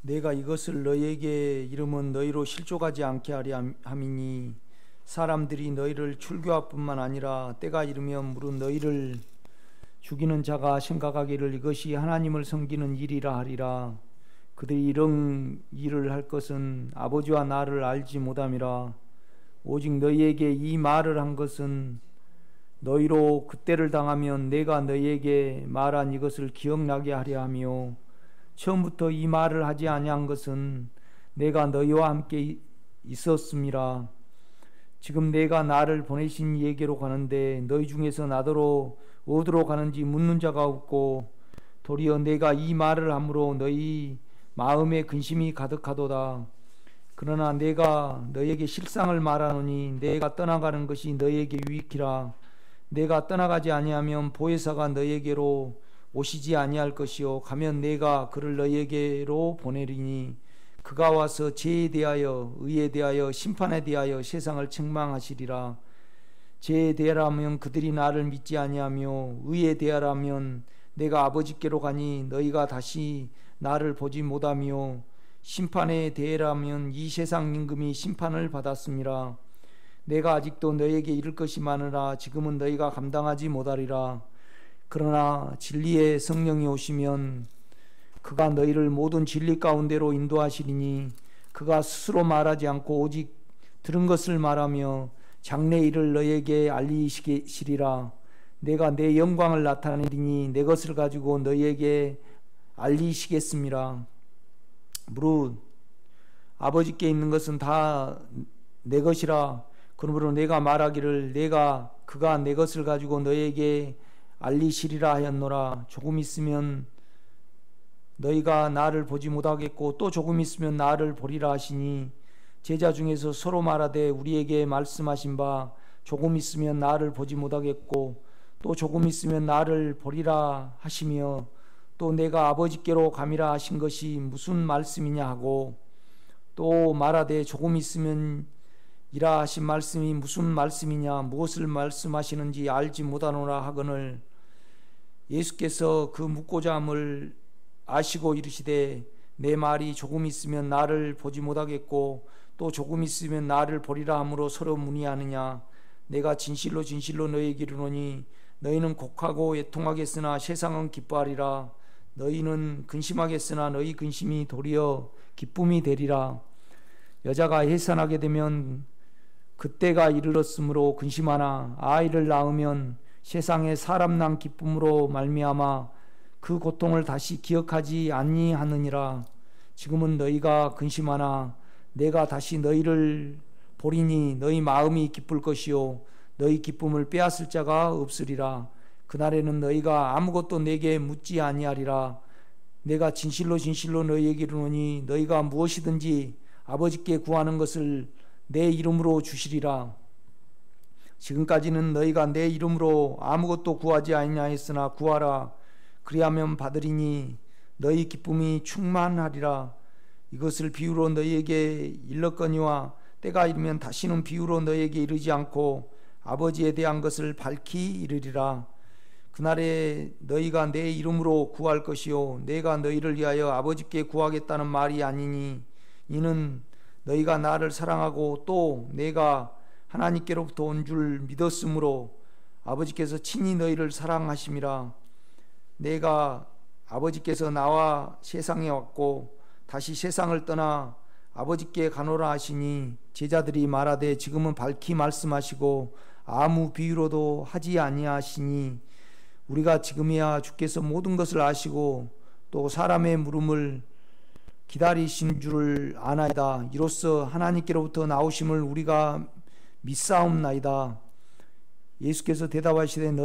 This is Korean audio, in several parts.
내가 이것을 너희에게 이르면 너희로 실족하지 않게 하려 함이니 사람들이 너희를 출교할 뿐만 아니라 때가 이르면 무릇 너희를 죽이는 자가 생각하기를 이것이 하나님을 섬기는 일이라 하리라. 그들이 이런 일을 할 것은 아버지와 나를 알지 못함이라. 오직 너희에게 이 말을 한 것은 너희로 그때를 당하면 내가 너희에게 말한 이것을 기억나게 하려 하며, 처음부터 이 말을 하지 아니한 것은 내가 너희와 함께 있었음이라. 지금 내가 나를 보내신 이에게로 가는데 너희 중에서 나더러 어디로 가는지 묻는 자가 없고, 도리어 내가 이 말을 함으로 너희 마음에 근심이 가득하도다. 그러나 내가 너희에게 실상을 말하노니 내가 떠나가는 것이 너희에게 유익이라. 내가 떠나가지 아니하면 보혜사가 너희에게로 오시지 아니할 것이요, 가면 내가 그를 너희에게로 보내리니 그가 와서 죄에 대하여 의에 대하여 심판에 대하여 세상을 책망하시리라. 죄에 대하라면 그들이 나를 믿지 아니하며 의에 대하라면 내가 아버지께로 가니 너희가 다시 나를 보지 못하며, 심판에 대하라면 이 세상 임금이 심판을 받았음이라. 내가 아직도 너희에게 이를 것이 많으나 지금은 너희가 감당하지 못하리라. 그러나 진리의 성령이 오시면 그가 너희를 모든 진리 가운데로 인도하시리니 그가 스스로 말하지 않고 오직 들은 것을 말하며 장래 일을 너희에게 알리시리라. 내가 내 영광을 나타내리니 내 것을 가지고 너희에게 알리시겠습니다. 무릇 아버지께 있는 것은 다 내 것이라. 그러므로 내가 말하기를 그가 내 것을 가지고 너희에게 알리시리라 하였노라. 조금 있으면 너희가 나를 보지 못하겠고 또 조금 있으면 나를 보리라 하시니, 제자 중에서 서로 말하되 우리에게 말씀하신 바 조금 있으면 나를 보지 못하겠고 또 조금 있으면 나를 보리라 하시며, 또 내가 아버지께로 감이라 하신 것이 무슨 말씀이냐 하고, 또 말하되 조금 있으면 이라 하신 말씀이 무슨 말씀이냐, 무엇을 말씀하시는지 알지 못하노라 하거늘, 예수께서 그 묻고자 함을 아시고 이르시되 내 말이 조금 있으면 나를 보지 못하겠고 또 조금 있으면 나를 보리라 함으로 서로 문의하느냐. 내가 진실로 진실로 너희에게 이르노니 너희는 곡하고 애통하겠으나 세상은 기뻐하리라. 너희는 근심하겠으나 너희 근심이 도리어 기쁨이 되리라. 여자가 해산하게 되면 그때가 이르렀으므로 근심하나 아이를 낳으면 세상에 사람 난 기쁨으로 말미암아 그 고통을 다시 기억하지 아니하느니라. 지금은 너희가 근심하나 내가 다시 너희를 보리니 너희 마음이 기쁠 것이요 너희 기쁨을 빼앗을 자가 없으리라. 그날에는 너희가 아무것도 내게 묻지 아니하리라. 내가 진실로 진실로 너희에게 이르노니 너희가 무엇이든지 아버지께 구하는 것을 내 이름으로 주시리라. 지금까지는 너희가 내 이름으로 아무것도 구하지 아니하였으나 구하라. 그리하면 받으리니 너희 기쁨이 충만하리라. 이것을 비유로 너희에게 일렀거니와 때가 이르면 다시는 비유로 너희에게 이르지 않고 아버지에 대한 것을 밝히 이르리라. 그날에 너희가 내 이름으로 구할 것이요 내가 너희를 위하여 아버지께 구하겠다는 말이 아니니, 이는 너희가 나를 사랑하고 또 내가 하나님께로부터 온 줄 믿었으므로 아버지께서 친히 너희를 사랑하심이라. 내가 아버지께서 나와 세상에 왔고 다시 세상을 떠나 아버지께 가노라 하시니, 제자들이 말하되 지금은 밝히 말씀하시고 아무 비유로도 하지 아니하시니 우리가 지금이야 주께서 모든 것을 아시고 또 사람의 물음을 기다리신 줄을 아나이다. 이로써 하나님께로부터 나오심을 우리가 믿사옵나이다. 예수께서 대답하시되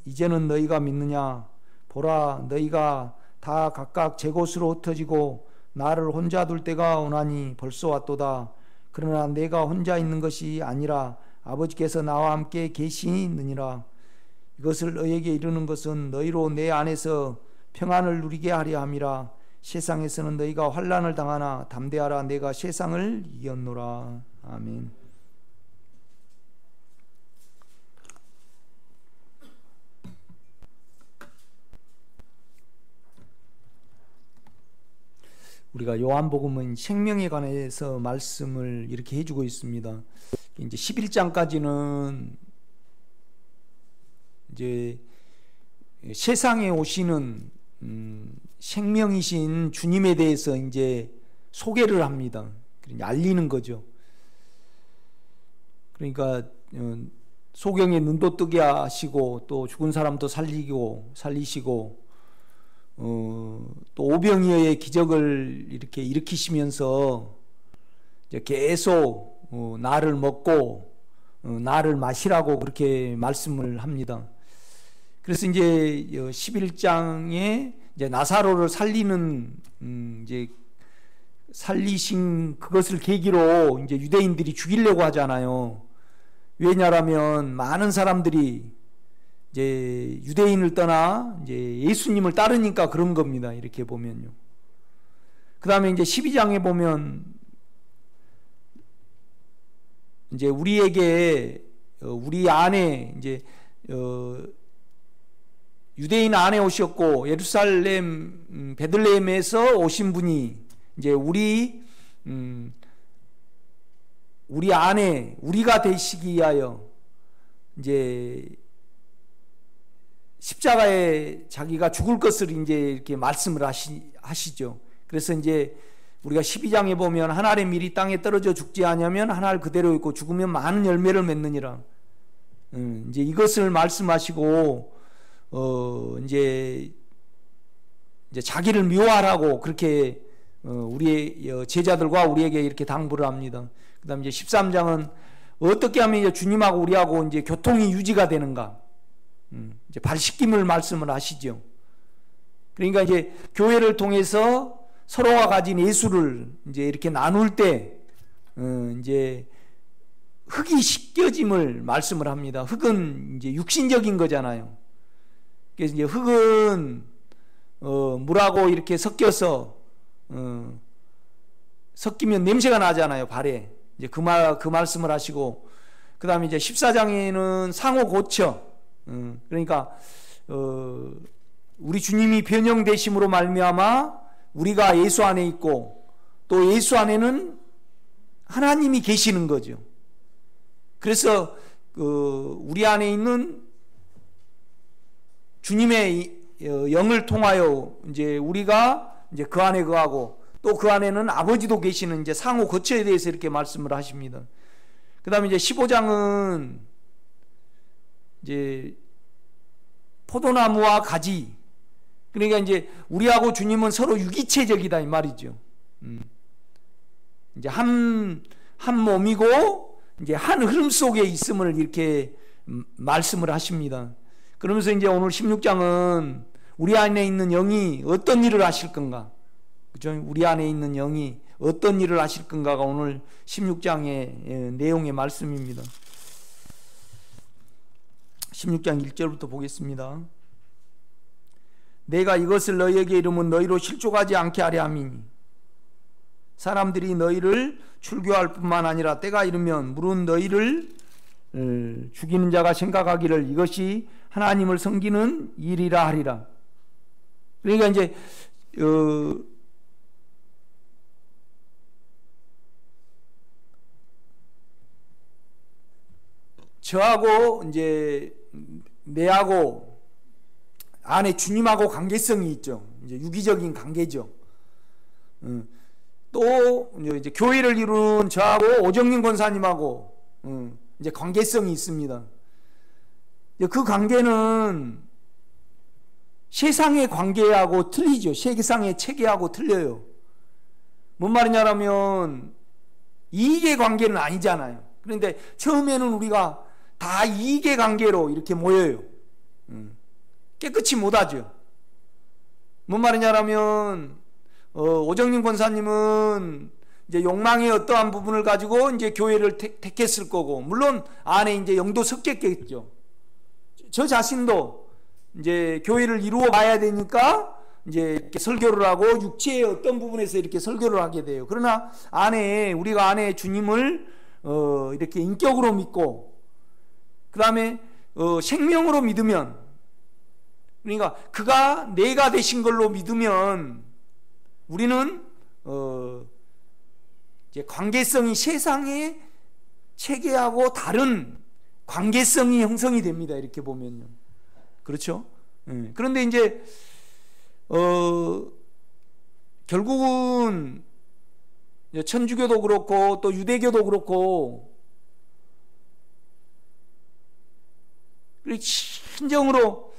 이제는 너희가 믿느냐? 보라, 너희가 다 각각 제 곳으로 흩어지고 나를 혼자 둘 때가 오나니 벌써 왔도다. 그러나 내가 혼자 있는 것이 아니라 아버지께서 나와 함께 계시느니라. 이것을 너희에게 이르는 것은 너희로 내 안에서 평안을 누리게 하려 함이라. 세상에서는 너희가 환난을 당하나 담대하라. 내가 세상을 이겼노라. 아멘. 우리가 요한복음은 생명에 관해서 말씀을 이렇게 해주고 있습니다. 이제 11장까지는 이제 세상에 오시는 생명이신 주님에 대해서 이제 소개를 합니다. 알리는 거죠. 그러니까 소경의 눈도 뜨게 하시고 또 죽은 사람도 살리시고 또 오병이어의 기적을 이렇게 일으키시면서 이제 계속 나를 먹고 나를 마시라고 그렇게 말씀을 합니다. 그래서 이제 11장에 이제 나사로를 살리는 이제 살리신 그것을 계기로 이제 유대인들이 죽이려고 하잖아요. 왜냐하면 많은 사람들이 이제 유대인을 떠나 이제 예수님을 따르니까 그런 겁니다. 이렇게 보면요. 그 다음에 이제 12장에 보면 이제 우리에게 우리 안에 이제 유대인 안에 오셨고 예루살렘 베들레헴에서 오신 분이 이제 우리 안에 우리가 되시기 위하여 이제 십자가에 자기가 죽을 것을 이제 이렇게 말씀을 하시죠. 그래서 이제 우리가 12장에 보면 한 알의 밀이 땅에 떨어져 죽지 않으면 한 알 그대로 있고 죽으면 많은 열매를 맺느니라. 이제 이것을 말씀하시고 이제 자기를 미워하라고 그렇게 우리의 제자들과 우리에게 이렇게 당부를 합니다. 그다음 이제 13장은 어떻게 하면 이제 주님하고 우리하고 이제 교통이 유지가 되는가? 이제 발 씻김을 말씀을 하시죠. 그러니까 이제 교회를 통해서 서로가 가진 예수를 이제 이렇게 나눌 때 이제 흙이 씻겨짐을 말씀을 합니다. 흙은 이제 육신적인 거잖아요. 그래서 이제 흙은 물하고 이렇게 섞여서 섞이면 냄새가 나잖아요, 발에. 이제 그 말씀을 하시고, 그 다음에 이제 14장에는 상호 고쳐. 그러니까, 우리 주님이 변형되심으로 말미암아 우리가 예수 안에 있고, 또 예수 안에는 하나님이 계시는 거죠. 그래서, 우리 안에 있는 주님의 영을 통하여 이제 우리가 이제 그 안에 거하고 또 그 안에는 아버지도 계시는 이제 상호 거처에 대해서 이렇게 말씀을 하십니다. 그 다음에 이제 15장은 이제 포도나무와 가지. 그러니까 이제 우리하고 주님은 서로 유기체적이다 이 말이죠. 이제 한 몸이고 이제 한 흐름 속에 있음을 이렇게 말씀을 하십니다. 그러면서 이제 오늘 16장은 우리 안에 있는 영이 어떤 일을 하실 건가? 그죠? 우리 안에 있는 영이 어떤 일을 하실 건가가 오늘 16장의 내용의 말씀입니다. 16장 1절부터 보겠습니다. 내가 이것을 너희에게 이르면 너희로 실족하지 않게 하려 함이니 사람들이 너희를 출교할 뿐만 아니라 때가 이르면 물은 너희를 죽이는 자가 생각하기를 이것이 하나님을 섬기는 일이라 하리라. 그러니까 이제 저하고 이제 내하고 안에 주님하고 관계성이 있죠. 이제 유기적인 관계죠. 또 이제 교회를 이룬 저하고 오정민 권사님하고 이제 관계성이 있습니다. 그 관계는 세상의 관계하고 틀리죠. 세상의 체계하고 틀려요. 뭔 말이냐면 이익의 관계는 아니잖아요. 그런데 처음에는 우리가 다 이익의 관계로 이렇게 모여요. 깨끗이 못하죠. 뭔 말이냐면 오정민 권사님은 이제 욕망의 어떠한 부분을 가지고 이제 교회를 택했을 거고, 물론 안에 이제 영도 섞였겠죠. 저 자신도 이제 교회를 이루어 봐야 되니까 이제 이렇게 설교를 하고 육체의 어떤 부분에서 이렇게 설교를 하게 돼요. 그러나 우리가 안에 주님을 이렇게 인격으로 믿고, 그 다음에 생명으로 믿으면, 그러니까 그가 내가 되신 걸로 믿으면 우리는 이제 관계성이 세상의 체계하고 다른 관계성이 형성이 됩니다. 이렇게 보면요. 그렇죠? 그런데 이제 결국은 천주교도 그렇고 또 유대교도 그렇고 신정으로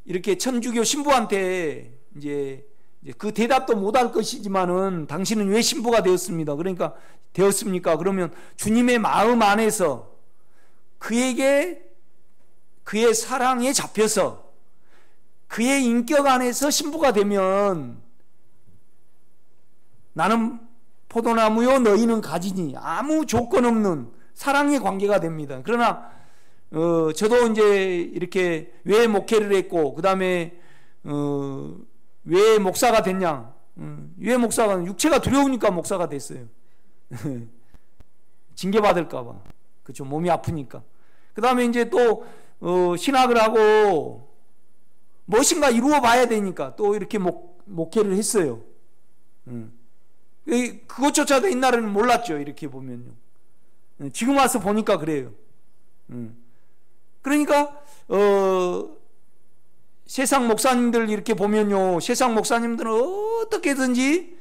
이렇게 천주교 신부한테 이제 그 대답도 못할 것이지만은 당신은 왜 신부가 되었습니다. 그러니까 되었습니까? 그러면 주님의 마음 안에서 그에게 그의 사랑에 잡혀서 그의 인격 안에서 신부가 되면 나는 포도나무요 너희는 가지니 아무 조건 없는 사랑의 관계가 됩니다. 그러나 저도 이제 이렇게 왜 목회를 했고 그 다음에 왜 목사가 됐냐? 왜 목사가 육체가 두려우니까 목사가 됐어요. 징계받을까봐. 그렇죠. 몸이 아프니까. 그 다음에 이제 또 신학을 하고 무엇인가 이루어 봐야 되니까 또 이렇게 목회를 했어요. 그것조차도 옛날에는 몰랐죠. 이렇게 보면요. 지금 와서 보니까 그래요. 그러니까 세상 목사님들 이렇게 보면요, 세상 목사님들은 어떻게든지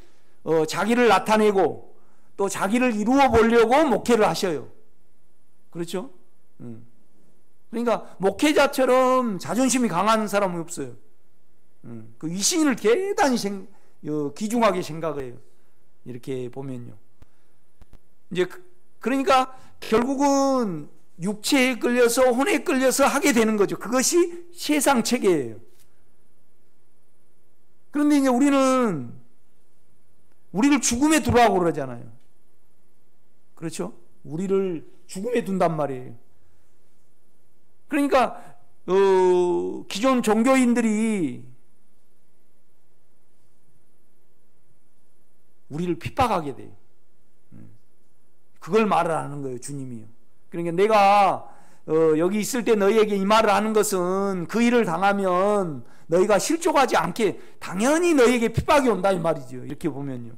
자기를 나타내고 또 자기를 이루어 보려고 목회를 하셔요. 그렇죠? 그러니까 목회자처럼 자존심이 강한 사람은 없어요. 그 이신을 대단히 귀중하게 생각해요. 이렇게 보면요. 이제 그러니까 결국은 육체에 끌려서 혼에 끌려서 하게 되는 거죠. 그것이 세상 체계예요. 그런데 이제 우리를 죽음에 두라고 그러잖아요. 그렇죠? 우리를 죽음에 둔단 말이에요. 그러니까 기존 종교인들이 우리를 핍박하게 돼요. 그걸 말을 하는 거예요, 주님이요. 그러니까 내가 여기 있을 때 너희에게 이 말을 하는 것은 그 일을 당하면 너희가 실족하지 않게 당연히 너희에게 핍박이 온다 이 말이죠. 이렇게 보면요.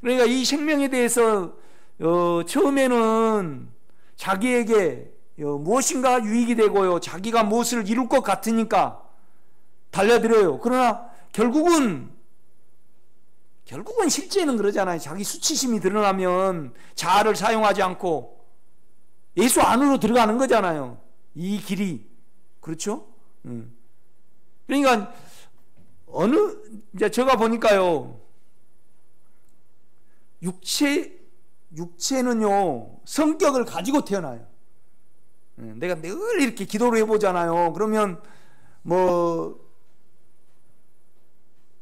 그러니까 이 생명에 대해서 처음에는 자기에게 무엇인가 유익이 되고요, 자기가 무엇을 이룰 것 같으니까 달려들어요. 그러나 결국은 실제는 그러잖아요. 자기 수치심이 드러나면 자아를 사용하지 않고 예수 안으로 들어가는 거잖아요. 이 길이. 그렇죠? 그러니까 이제 제가 보니까요, 육체는요 성격을 가지고 태어나요. 내가 늘 이렇게 기도를 해보잖아요. 그러면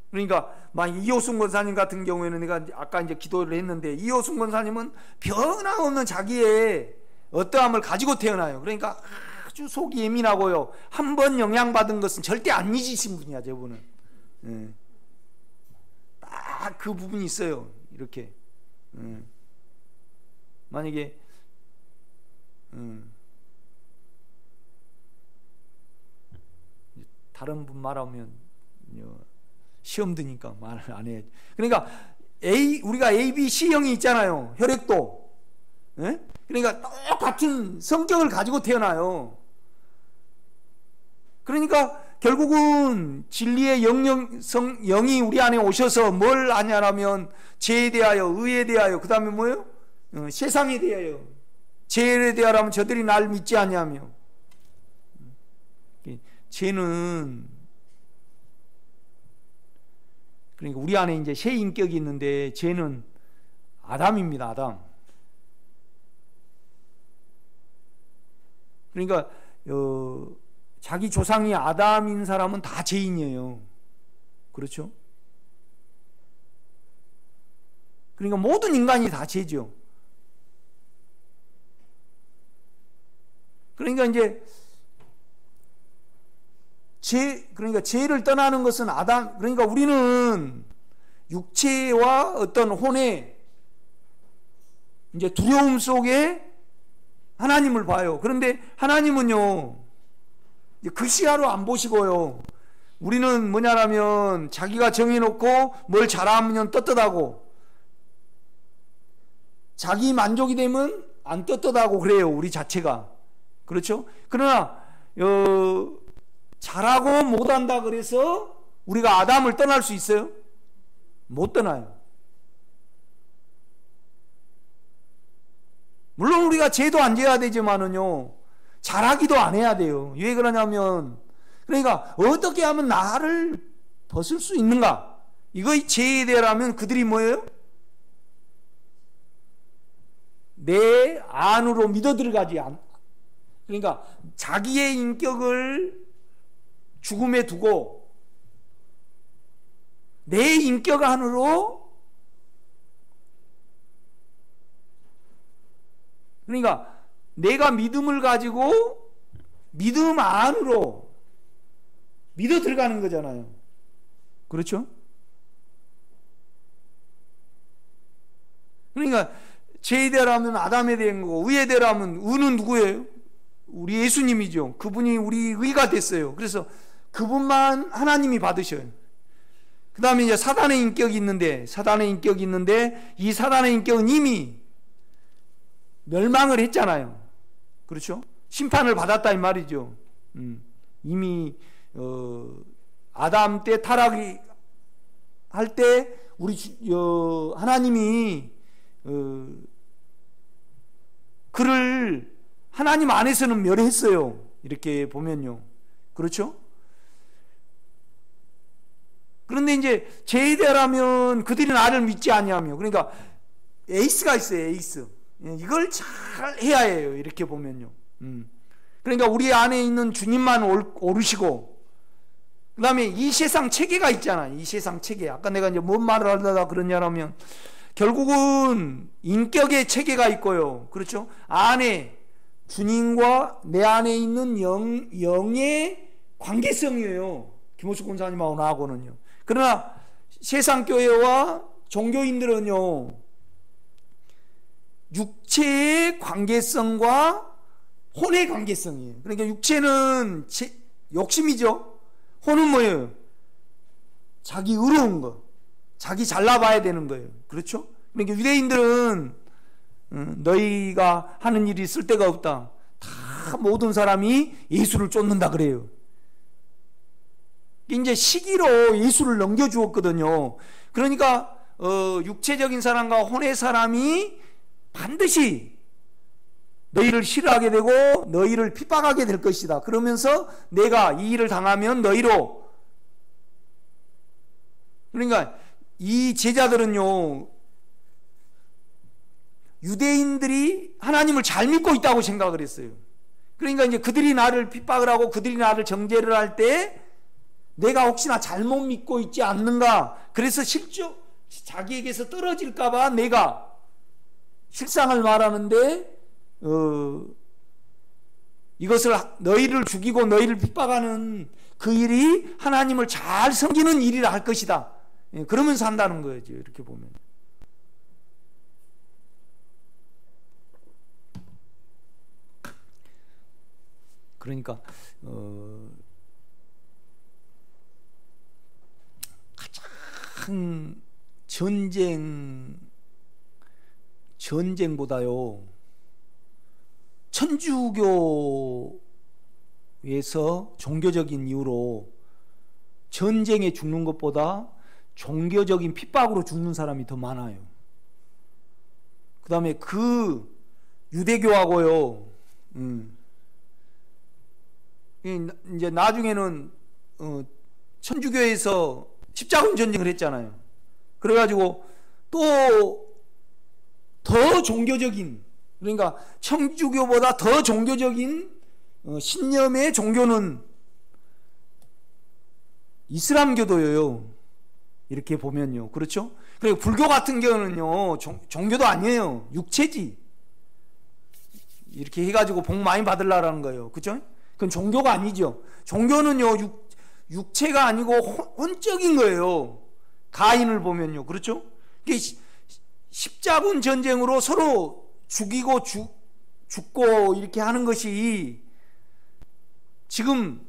그러니까 막 이호순 권사님 같은 경우에는 내가 아까 이제 기도를 했는데, 이호순 권사님은 변함없는 자기의 어떠함을 가지고 태어나요. 그러니까 아주 속이 예민하고요, 한번 영향받은 것은 절대 안 잊으신 분이야, 저분은. 딱 그 부분이 있어요. 이렇게 만약에 다른 분 말하면 시험 드니까 말을 안 해야지. 그러니까 우리가 A, B, C형이 있잖아요. 혈액도. 예? 그러니까 똑같은 성격을 가지고 태어나요. 그러니까 결국은 진리의 영이 우리 안에 오셔서 뭘 하냐라면 죄에 대하여, 의에 대하여, 그 다음에 뭐예요? 세상에 대하여, 죄에 대하여라면 저들이 날 믿지 않냐며. 죄는 그러니까 우리 안에 이제 새 인격이 있는데, 죄는 아담입니다. 아담. 그러니까 자기 조상이 아담인 사람은 다 죄인이에요. 그렇죠? 그러니까 모든 인간이 다 죄죠. 그러니까 이제 그러니까 죄를 떠나는 것은 그러니까 우리는 육체와 어떤 혼의 이제 두려움 속에 하나님을 봐요. 그런데 하나님은요, 그 시야로 안 보시고요, 우리는 뭐냐라면 자기가 정해놓고 뭘 잘하면 떳떳하고 자기 만족이 되면 안 떳떳하고 그래요. 우리 자체가. 그렇죠? 그러나 잘하고 못한다 그래서 우리가 아담을 떠날 수 있어요? 못 떠나요. 물론 우리가 죄도 안 져야 되지만은요, 잘하기도 안 해야 돼요. 왜 그러냐면, 그러니까 어떻게 하면 나를 벗을 수 있는가? 이거의 죄에 대하면 그들이 뭐예요? 내 안으로 믿어 들어가지 않. 그러니까 자기의 인격을 죽음에 두고 내 인격 안으로, 그러니까 내가 믿음을 가지고 믿음 안으로 믿어 들어가는 거잖아요. 그렇죠? 그러니까 죄에 대하면 아담에 대한 거고, 의에 대하면 의는 누구예요? 우리 예수님이죠. 그분이 우리 의가 됐어요. 그래서 그분만 하나님이 받으셔요. 그 다음에 이제 사단의 인격이 있는데, 이 사단의 인격은 이미 멸망을 했잖아요. 그렇죠? 심판을 받았다 이 말이죠. 이미 아담 때 타락이 할 때 우리 하나님이 그를 하나님 안에서는 멸했어요. 이렇게 보면요. 그렇죠? 그런데 이제 죄에 대하면 그들이 나를 믿지 아니하며, 그러니까 에이스가 있어요. 에이스. 이걸 잘 해야 해요. 이렇게 보면요. 그러니까 우리 안에 있는 주님만 오르시고, 그 다음에 이 세상 체계가 있잖아. 이 세상 체계. 아까 내가 이제 뭔 말을 하려다 그러냐면, 결국은 인격의 체계가 있고요. 그렇죠? 안에 주님과 내 안에 있는 영의 관계성이에요. 김호숙 권사님하고 나하고는요. 그러나 세상 교회와 종교인들은요, 육체의 관계성과 혼의 관계성이에요. 그러니까 육체는 욕심이죠. 혼은 뭐예요? 자기 의로운 거, 자기 잘나봐야 되는 거예요. 그렇죠? 그러니까 유대인들은 너희가 하는 일이 쓸데가 없다. 다 모든 사람이 예수를 쫓는다 그래요. 이제 시기로 예수를 넘겨주었거든요. 그러니까 육체적인 사람과 혼의 사람이 반드시 너희를 싫어하게 되고 너희를 핍박하게 될 것이다. 그러면서 내가 이 일을 당하면 너희로, 그러니까 이 제자들은요, 유대인들이 하나님을 잘 믿고 있다고 생각을 했어요. 그러니까 이제 그들이 나를 핍박을 하고 그들이 나를 정죄를 할 때 내가 혹시나 잘못 믿고 있지 않는가, 그래서 자기에게서 떨어질까봐 내가 실상을 말하는데 이것을 너희를 죽이고 너희를 핍박하는 그 일이 하나님을 잘 섬기는 일이라 할 것이다. 그러면서 한다는 거죠. 이렇게 보면. 그러니까 가장 전쟁보다요, 천주교에서 종교적인 이유로 전쟁에 죽는 것보다 종교적인 핍박으로 죽는 사람이 더 많아요. 그 다음에 그 유대교하고요, 이제 나중에는 천주교에서 십자군 전쟁을 했잖아요. 그래가지고 또 더 종교적인, 그러니까 천주교보다 더 종교적인 신념의 종교는 이슬람교도예요. 이렇게 보면요. 그렇죠? 그리고 불교 같은 경우는요, 종교도 아니에요. 육체지. 이렇게 해가지고 복 많이 받으려는 거예요. 그렇죠? 그건 종교가 아니죠. 종교는요, 육체가 아니고 혼적인 거예요. 가인을 보면요. 그렇죠? 십자군 전쟁으로 서로 죽이고 죽고 이렇게 하는 것이 지금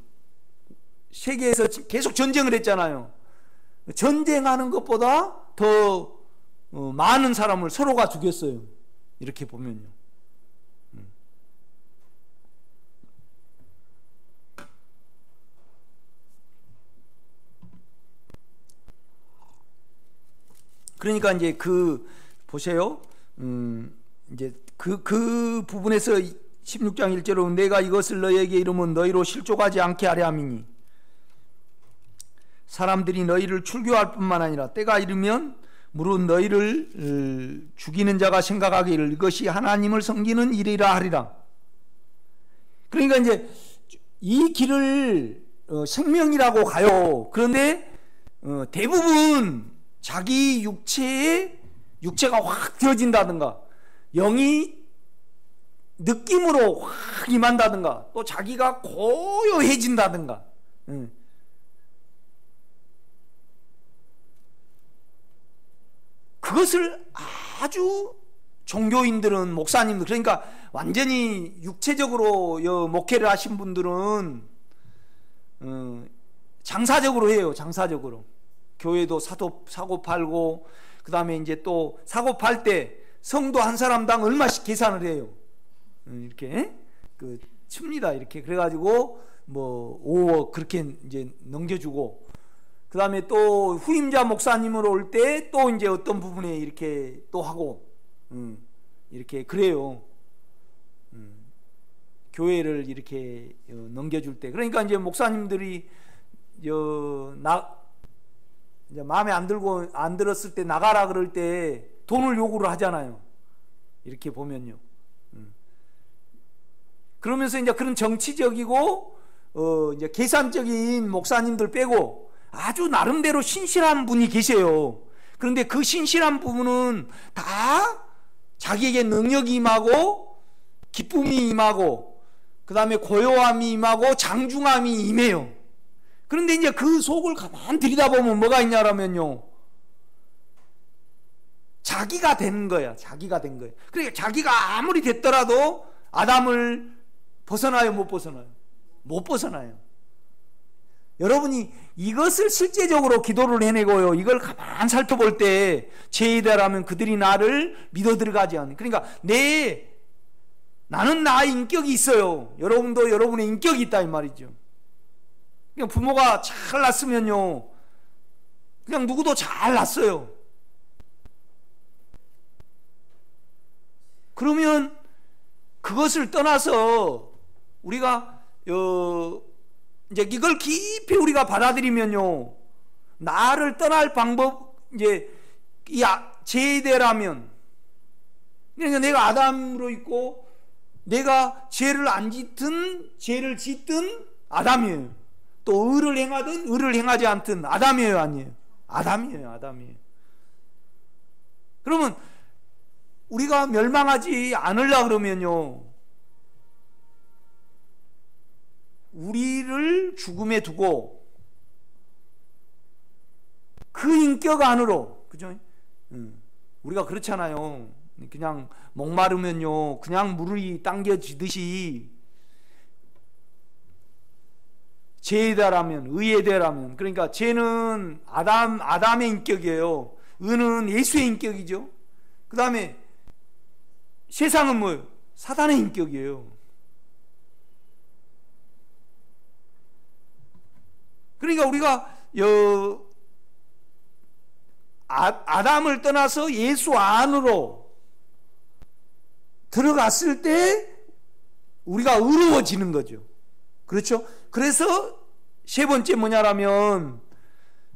세계에서 계속 전쟁을 했잖아요. 전쟁하는 것보다 더 많은 사람을 서로가 죽였어요. 이렇게 보면요. 그러니까 이제 보세요. 이제 그 부분에서 16장 1절로 내가 이것을 너희에게 이르면 너희로 실족하지 않게 하려 함이니 사람들이 너희를 출교할 뿐만 아니라 때가 이르면 무릇 너희를 죽이는 자가 생각하기를 이것이 하나님을 섬기는 일이라 하리라. 그러니까 이제 이 길을 생명이라고 가요. 그런데 대부분 자기 육체가 확 되어진다든가 영이 느낌으로 확 임한다든가 또 자기가 고요해진다든가 그것을 아주 종교인들은 목사님들 그러니까 완전히 육체적으로 목회를 하신 분들은 장사적으로 해요. 장사적으로 교회도 사고 팔고 그 다음에 이제 또 사고 팔 때 성도 한 사람당 얼마씩 계산을 해요. 이렇게 칩니다. 이렇게 그래가지고 뭐 5억 그렇게 이제 넘겨주고 그 다음에 또 후임자 목사님으로 올 때 또 이제 어떤 부분에 이렇게 또 하고 이렇게 그래요. 교회를 이렇게 넘겨줄 때 그러니까 이제 목사님들이 이제 마음에 안 들었을 때 나가라 그럴 때 돈을 요구를 하잖아요. 이렇게 보면요. 그러면서 이제 그런 정치적이고 이제 계산적인 목사님들 빼고 아주 나름대로 신실한 분이 계세요. 그런데 그 신실한 부분은 다 자기에게 능력이 임하고 기쁨이 임하고 그 다음에 고요함이 임하고 장중함이 임해요. 그런데 이제 그 속을 가만 들여다보면 뭐가 있냐라면요, 자기가 된 거야. 자기가 된 거야. 그러니까 자기가 아무리 됐더라도 아담을 벗어나요, 못 벗어나요? 못 벗어나요. 여러분이 이것을 실제적으로 기도를 해내고요, 이걸 가만 살펴볼 때 죄이다라면 그들이 나를 믿어 들어가지 않는. 그러니까 나는 나의 인격이 있어요. 여러분도 여러분의 인격이 있다 이 말이죠. 그냥 부모가 잘 낳았으면요, 그냥 누구도 잘 낳았어요. 그러면 그것을 떠나서 우리가 이제 이걸 깊이 우리가 받아들이면요, 나를 떠날 방법, 이제 이 죄대라면, 그러니까 내가 아담으로 있고 내가 죄를 안 짓든 죄를 짓든 아담이에요. 또 의를 행하든 의를 행하지 않든 아담이에요, 아니에요? 아담이에요, 아담이에요. 그러면 우리가 멸망하지 않으려 그러면요, 우리를 죽음에 두고 그 인격 안으로, 그죠? 우리가 그렇잖아요. 그냥 목마르면요, 그냥 물이 당겨지듯이 죄에 대하면, 의에 대하면, 그러니까 죄는 아담의 인격이에요. 의는 예수의 인격이죠. 그 다음에 세상은 뭐예요? 사단의 인격이에요. 그러니까 우리가 아담을 떠나서 예수 안으로 들어갔을 때 우리가 의로워지는 거죠. 그렇죠? 그래서 세 번째 뭐냐라면,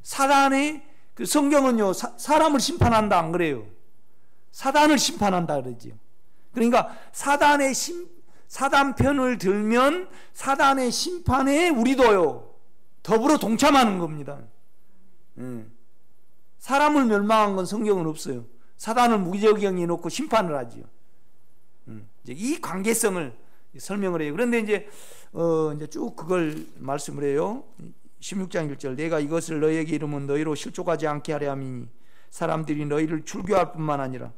사단의, 그 성경은요, 사람을 심판한다 안 그래요? 사단을 심판한다 그러죠. 그러니까 사단 편을 들면 사단의 심판에 우리도요 더불어 동참하는 겁니다. 사람을 멸망한 건 성경은 없어요. 사단을 무기적용해 놓고 심판을 하지요. 이제 이 관계성을 설명을 해요. 그런데 이제 쭉 그걸 말씀을 해요. 16장 1절, 내가 이것을 너희에게 이르면 너희로 실족하지 않게 하려 함이니 사람들이 너희를 출교할 뿐만 아니라.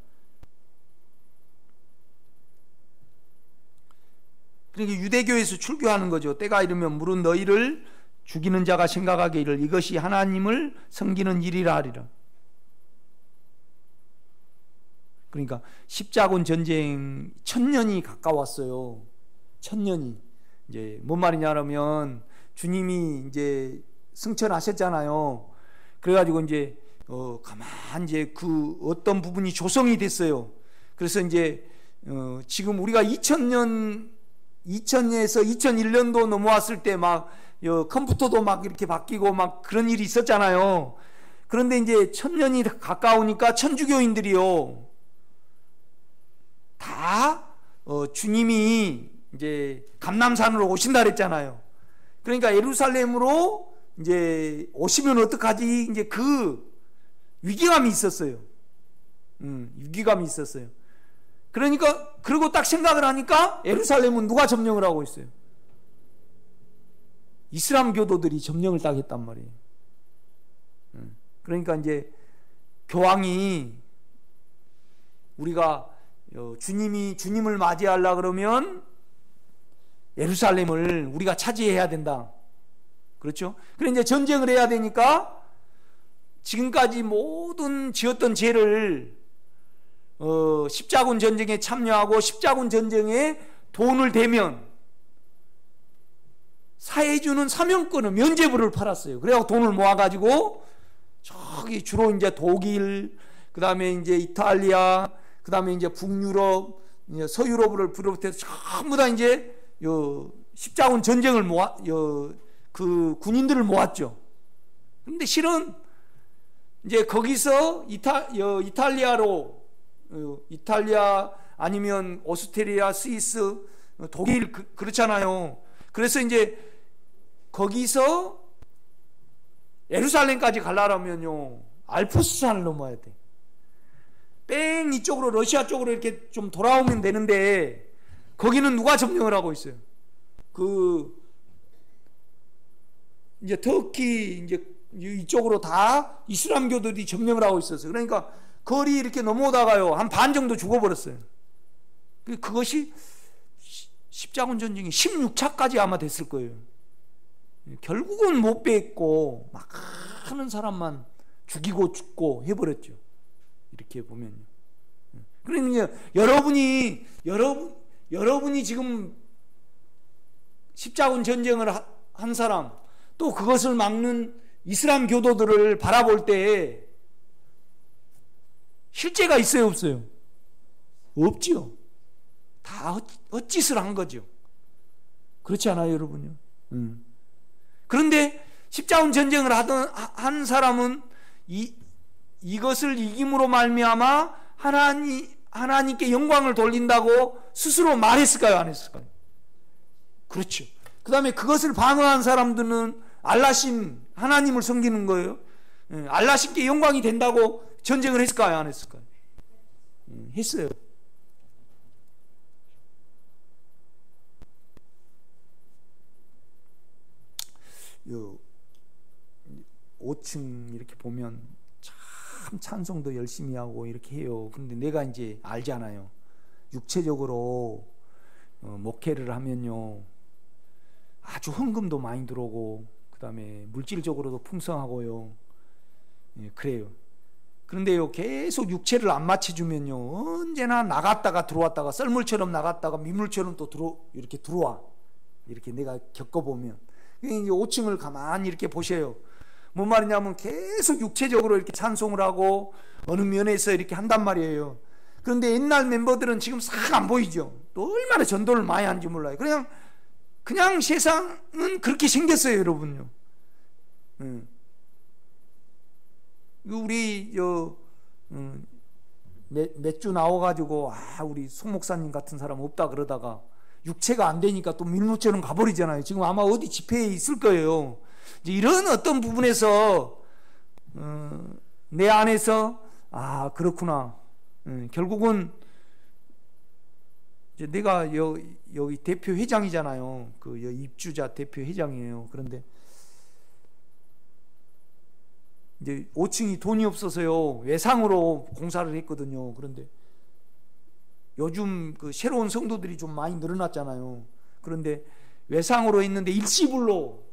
그러니까 유대교에서 출교하는 거죠. 때가 이르면 물은 너희를 죽이는 자가 생각하기를 이것이 하나님을 섬기는 일이라 하리라. 그러니까 십자군 전쟁 1000년이 가까웠어요. 1000년이. 이제 뭔 말이냐면 주님이 이제 승천하셨잖아요. 그래가지고 이제 가만 이제 그 어떤 부분이 조성이 됐어요. 그래서 이제 지금 우리가 2000년에서 2001년도 넘어왔을 때 막 컴퓨터도 막 이렇게 바뀌고 막 그런 일이 있었잖아요. 그런데 이제 1000년이 가까우니까 천주교인들이요 다 주님이 이제 감람산으로 오신다 그랬잖아요. 그러니까 예루살렘으로 이제 오시면 어떡하지? 이제 그 위기감이 있었어요. 위기감이 있었어요. 그러니까 그리고 딱 생각을 하니까 예루살렘은 누가 점령을 하고 있어요? 이슬람 교도들이 점령을 딱 했단 말이에요. 그러니까 이제 교황이 우리가 주님을 맞이하려 그러면 예루살렘을 우리가 차지해야 된다. 그렇죠? 그래 이제 전쟁을 해야 되니까 지금까지 모든 지었던 죄를 십자군 전쟁에 참여하고 십자군 전쟁에 돈을 대면 사해주는 사명권은 면죄부를 팔았어요. 그래서 돈을 모아가지고 저기 주로 이제 독일, 그 다음에 이제 이탈리아, 그 다음에 이제 북유럽, 서유럽을 비롯해서 전부 다 이제 십자군 전쟁을 그 군인들을 모았죠. 근데 실은 이제 거기서 이탈리아로 이탈리아 아니면 오스트리아, 스위스, 독일 그렇잖아요. 그래서 이제 거기서 예루살렘까지 가려면요 알프스산을 넘어야 돼. 뺑 이쪽으로 러시아 쪽으로 이렇게 좀 돌아오면 되는데 거기는 누가 점령을 하고 있어요? 이제 터키 이제 이쪽으로 다 이슬람교들이 점령을 하고 있었어요. 그러니까 거리 이렇게 넘어오다가요 한 반 정도 죽어버렸어요. 그것이 십자군 전쟁이 16차까지 아마 됐을 거예요. 결국은 못 뺐고 막 하는 사람만 죽이고 죽고 해버렸죠. 이렇게 보면요. 그러니까 여러분이 지금 십자군 전쟁을 한 사람 또 그것을 막는 이슬람 교도들을 바라볼 때 실제가 있어요, 없어요? 없지요. 다 헛짓을 한 거죠. 그렇지 않아요, 여러분요? 그런데 십자군 전쟁을 한 사람은 이것을 이김으로 말미암아 하나님께 영광을 돌린다고 스스로 말했을까요, 안 했을까요? 그렇죠. 그 다음에 그것을 방어한 사람들은 알라신 하나님을 섬기는 거예요. 알라신께 영광이 된다고 전쟁을 했을까요, 안 했을까요? 했어요. 요 5층 이렇게 보면 참 찬송도 열심히 하고 이렇게 해요. 그런데 내가 이제 알잖아요. 육체적으로 목회를 하면요 아주 헌금도 많이 들어오고 그 다음에 물질적으로도 풍성하고요. 그래요. 그런데요 계속 육체를 안 맞춰주면요 언제나 나갔다가 들어왔다가 썰물처럼 나갔다가 민물처럼 또 이렇게 들어와. 이렇게 내가 겪어보면 이제 5층을 가만히 이렇게 보셔요. 뭔 말이냐면 계속 육체적으로 이렇게 찬송을 하고 어느 면에서 이렇게 한단 말이에요. 그런데 옛날 멤버들은 지금 싹 안 보이죠. 또 얼마나 전도를 많이 하는지 몰라요. 그냥 세상은 그렇게 생겼어요, 여러분요. 우리 몇 주 나와가지고 우리 송 목사님 같은 사람 없다 그러다가 육체가 안 되니까 또 밀무처럼 가버리잖아요. 지금 아마 어디 집회에 있을 거예요. 이제 이런 어떤 부분에서 내 안에서 그렇구나. 결국은 이제 내가 여기 대표 회장이잖아요. 그 입주자 대표 회장이에요. 그런데 이제 5층이 돈이 없어서요 외상으로 공사를 했거든요. 그런데 요즘 그 새로운 성도들이 좀 많이 늘어났잖아요. 그런데 외상으로 했는데 일시불로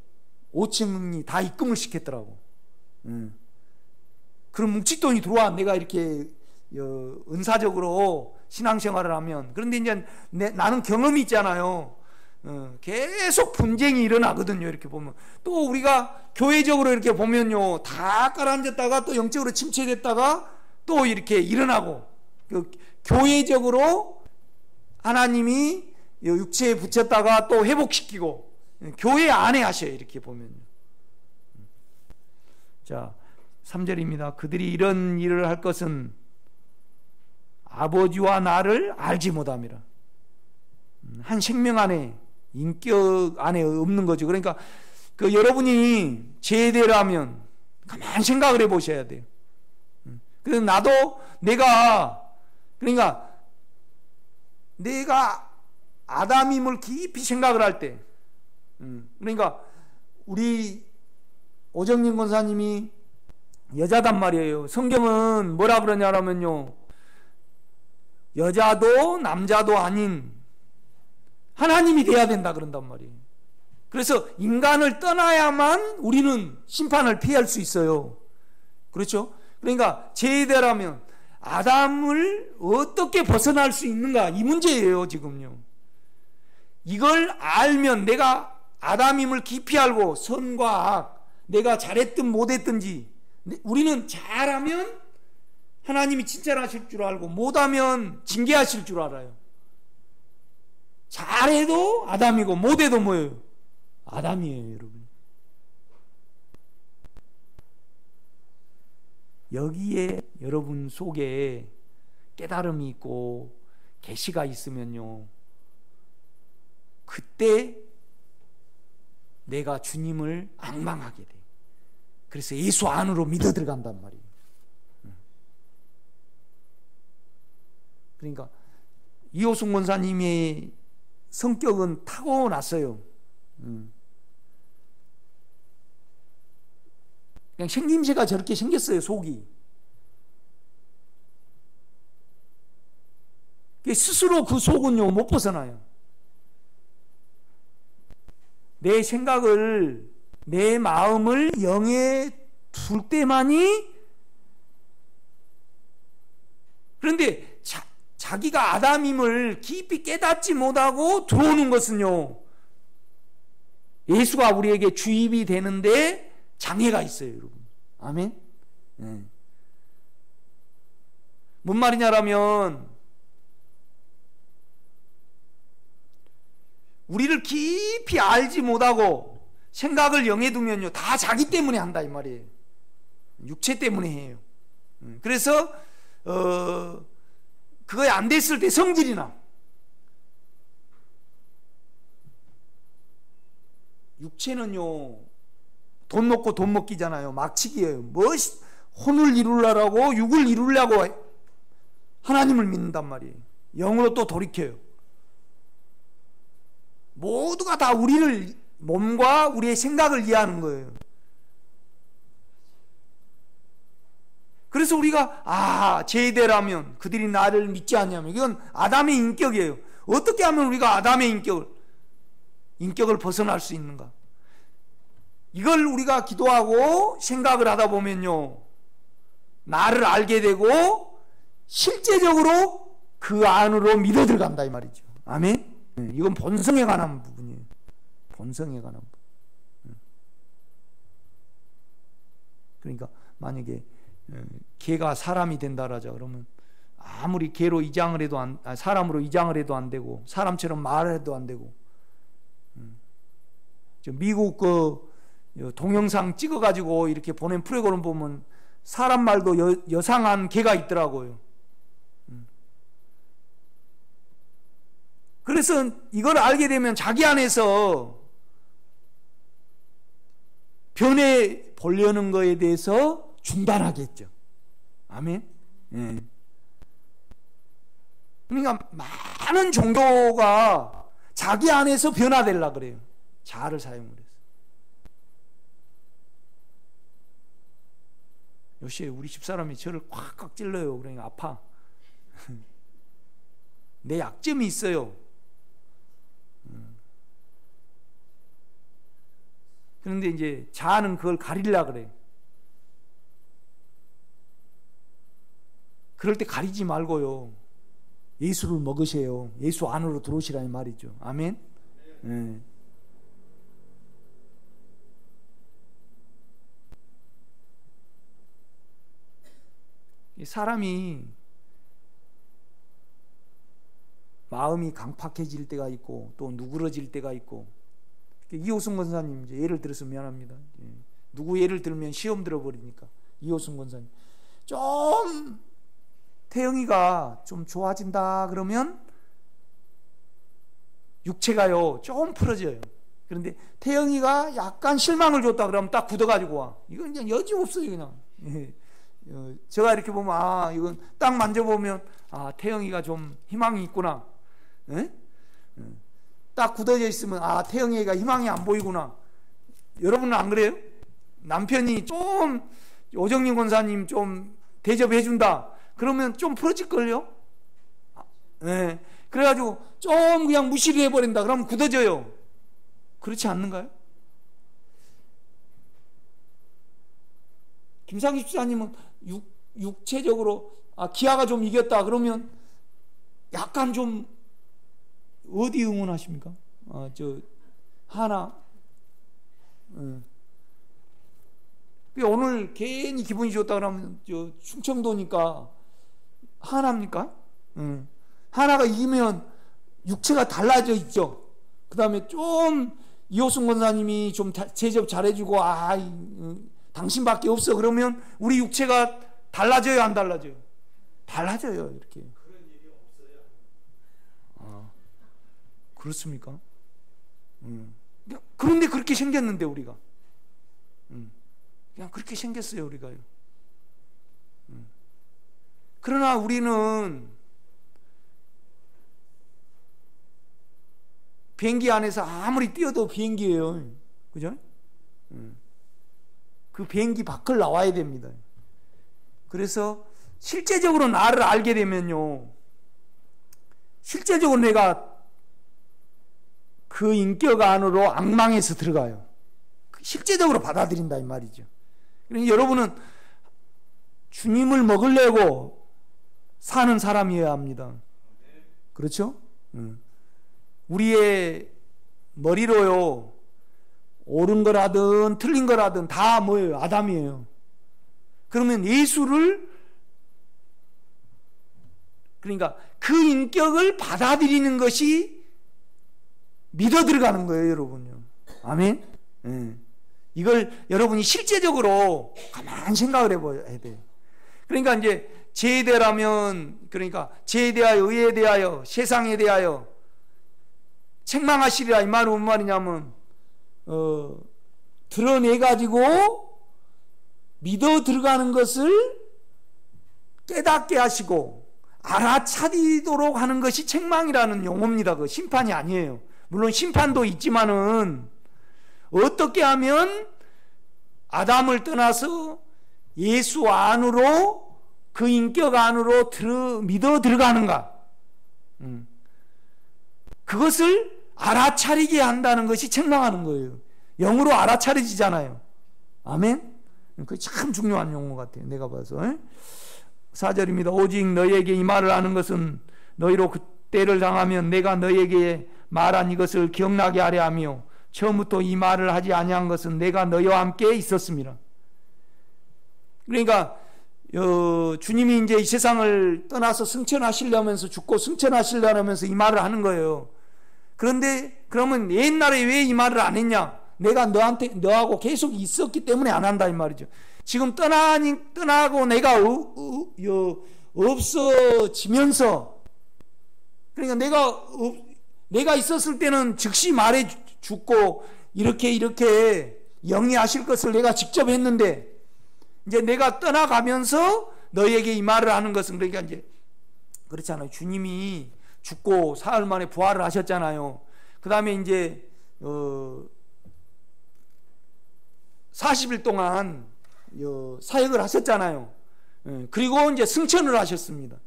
5층이 다 입금을 시켰더라고. 그럼 묵칫돈이 들어와. 내가 이렇게 은사적으로 신앙생활을 하면. 그런데 이제 나는 경험이 있잖아요. 계속 분쟁이 일어나거든요. 이렇게 보면 또 우리가 교회적으로 이렇게 보면요, 다 깔아앉았다가 또 영적으로 침체됐다가 또 이렇게 일어나고, 교회적으로 하나님이 육체에 붙였다가 또 회복시키고, 교회 안에 하셔요. 이렇게 보면요. 자, 3절입니다. 그들이 이런 일을 할 것은 아버지와 나를 알지 못함이라. 한 생명 안에, 인격 안에 없는 거죠. 그러니까 여러분이 제대라면 가만히 생각을 해 보셔야 돼요. 그래서 나도 내가 아담임을 깊이 생각을 할 때, 그러니까 우리 오정림 권사님이 여자단 말이에요. 성경은 뭐라 그러냐면요, 여자도 남자도 아닌 하나님이 돼야 된다 그런단 말이에요. 그래서 인간을 떠나야만 우리는 심판을 피할 수 있어요. 그렇죠? 그러니까 제대라면 아담을 어떻게 벗어날 수 있는가, 이 문제예요 지금요. 이걸 알면, 내가 아담임을 깊이 알고 선과 악, 내가 잘했든 못했든지, 우리는 잘하면 하나님이 칭찬하실 줄 알고 못하면 징계하실 줄 알아요. 잘해도 아담이고 못해도 뭐예요? 아담이에요, 여러분. 여기에 여러분 속에 깨달음이 있고 계시가 있으면요, 그때 내가 주님을 앙망하게 돼. 그래서 예수 안으로 믿어 들어간단 말이에요. 그러니까 이호승 권사님의 성격은 타고났어요. 그냥 생김새가 저렇게 생겼어요, 속이. 스스로 그 속은요 못 벗어나요. 내 생각을, 내 마음을 영에 둘 때만이. 그런데 자기가 아담임을 깊이 깨닫지 못하고 들어오는 것은요, 예수가 우리에게 주입이 되는데 장애가 있어요, 여러분. 아멘. 네. 뭔 말이냐라면, 우리를 깊이 알지 못하고 생각을 영에 두면요, 다 자기 때문에 한다 이 말이에요. 육체 때문에 해요. 그래서 그거에 안 됐을 때 성질이나, 육체는요 돈 놓고 돈 먹기잖아요. 막치기예요. 혼을 이루려고, 육을 이루려고 하나님을 믿는단 말이에요. 영으로 또 돌이켜요. 모두가 다 우리를, 몸과 우리의 생각을 이해하는 거예요. 그래서 우리가 제대라면 그들이 나를 믿지 않냐면, 이건 아담의 인격이에요. 어떻게 하면 우리가 아담의 인격을 벗어날 수 있는가? 이걸 우리가 기도하고 생각을 하다 보면요, 나를 알게 되고 실제적으로 그 안으로 믿어 들어간다 이 말이죠. 아멘. 이건 본성에 관한 부분이에요. 본성에 관한 부분. 그러니까 만약에 개가 사람이 된다라자, 그러면 아무리 개로 이장을 해도 사람으로 이장을 해도 안 되고, 사람처럼 말을 해도 안 되고. 미국 동영상 찍어가지고 이렇게 보낸 프로그램 보면 사람 말도 여상한 개가 있더라고요. 그래서 이걸 알게 되면 자기 안에서 변해 보려는 거에 대해서 중단하겠죠. 아멘. 예. 그러니까 많은 종교가 자기 안에서 변화되려고 그래요. 자아를 사용을 해서. 요새 우리 집사람이 저를 콱콱 찔러요. 그러니까 아파. 내 약점이 있어요. 그런데 이제 자아는 그걸 가리려 그래. 그럴 때 가리지 말고요, 예수를 먹으세요. 예수 안으로 들어오시라는 말이죠. 아멘. 네. 사람이 마음이 강팍해질 때가 있고 또 누그러질 때가 있고, 이호승 권사님 이제 예를 들어서 미안합니다. 누구 예를 들면 시험 들어버리니까. 이호승 권사님 좀 태영이가 좀 좋아진다 그러면 육체가요 좀 풀어져요. 그런데 태영이가 약간 실망을 줬다 그러면 딱 굳어가지고 와. 이건 그냥 여지없어요 그냥. 제가 이렇게 보면 이건 딱 만져보면 태영이가 좀 희망이 있구나. 딱 굳어져 있으면 태영이가 희망이 안 보이구나. 여러분은 안 그래요? 남편이 좀 오정민 권사님 좀 대접해 준다 그러면 좀 풀어질걸요? 네. 그래가지고 좀 그냥 무시를 해버린다 그러면 굳어져요. 그렇지 않는가요? 김상희 집사님은 육체적으로 기아가 좀 이겼다 그러면 약간 좀 어디 응원하십니까? 하나. 오늘 괜히 기분이 좋다 그러면 충청도니까 하나입니까? 하나가 이기면 육체가 달라져 있죠. 그 다음에 좀 이호승 권사님이 좀 제접 잘해주고 당신밖에 없어 그러면 우리 육체가 달라져요, 안 달라져요? 달라져요. 이렇게. 그런 일이 없어요. 그렇습니까? 그런데 그렇게 생겼는데 우리가 그냥 그렇게 생겼어요 우리가요. 그러나 우리는 비행기 안에서 아무리 뛰어도 비행기예요. 그죠? 그 비행기 밖을 나와야 됩니다. 그래서 실제적으로 나를 알게 되면요, 실제적으로 내가 그 인격 안으로 앙망해서 들어가요. 실제적으로 받아들인다 이 말이죠. 그러니까 여러분은 주님을 먹으려고 사는 사람이어야 합니다. 그렇죠? 우리의 머리로요, 옳은 거라든 틀린 거라든 다 뭐예요? 아담이에요. 그러면 예수를, 그러니까 그 인격을 받아들이는 것이 믿어 들어가는 거예요, 여러분요. 아멘? 이걸 여러분이 실제적으로 가만히 생각을 해봐야 돼요. 그러니까 이제 죄에 대하면, 그러니까 죄에 대하여, 의에 대하여, 세상에 대하여 책망하시리라 이 말은 무슨 말이냐면 드러내가지고 믿어 들어가는 것을 깨닫게 하시고 알아차리도록 하는 것이 책망이라는 용어입니다. 그 심판이 아니에요. 물론 심판도 있지만은 어떻게 하면 아담을 떠나서 예수 안으로, 그 인격 안으로 믿어 들어가는가, 그것을 알아차리게 한다는 것이 책망하는 거예요. 영으로 알아차려지잖아요. 아멘? 그게 참 중요한 용어 같아요, 내가 봐서. 4절입니다. 오직 너희에게 이 말을 하는 것은 너희로 그때를 당하면 내가 너희에게 말한 이것을 기억나게 하려 하며 처음부터 이 말을 하지 아니한 것은 내가 너희와 함께 있었습니다. 그러니까 주님이 이제 이 세상을 떠나서 승천하시려면서, 죽고 승천하시려면서 이 말을 하는 거예요. 그런데 그러면 옛날에 왜 이 말을 안 했냐? 내가 너하고 계속 있었기 때문에 안 한다 이 말이죠. 지금 떠나고 내가 없어지면서, 그러니까 내가 있었을 때는 즉시 말해 죽고 이렇게 영이 하실 것을 내가 직접 했는데, 이제 내가 떠나가면서 너에게 이 말을 하는 것은, 그러니까 이제 그렇잖아요. 주님이 죽고 사흘 만에 부활을 하셨잖아요. 그 다음에 이제 40일 동안 사역을 하셨잖아요. 그리고 이제 승천을 하셨습니다.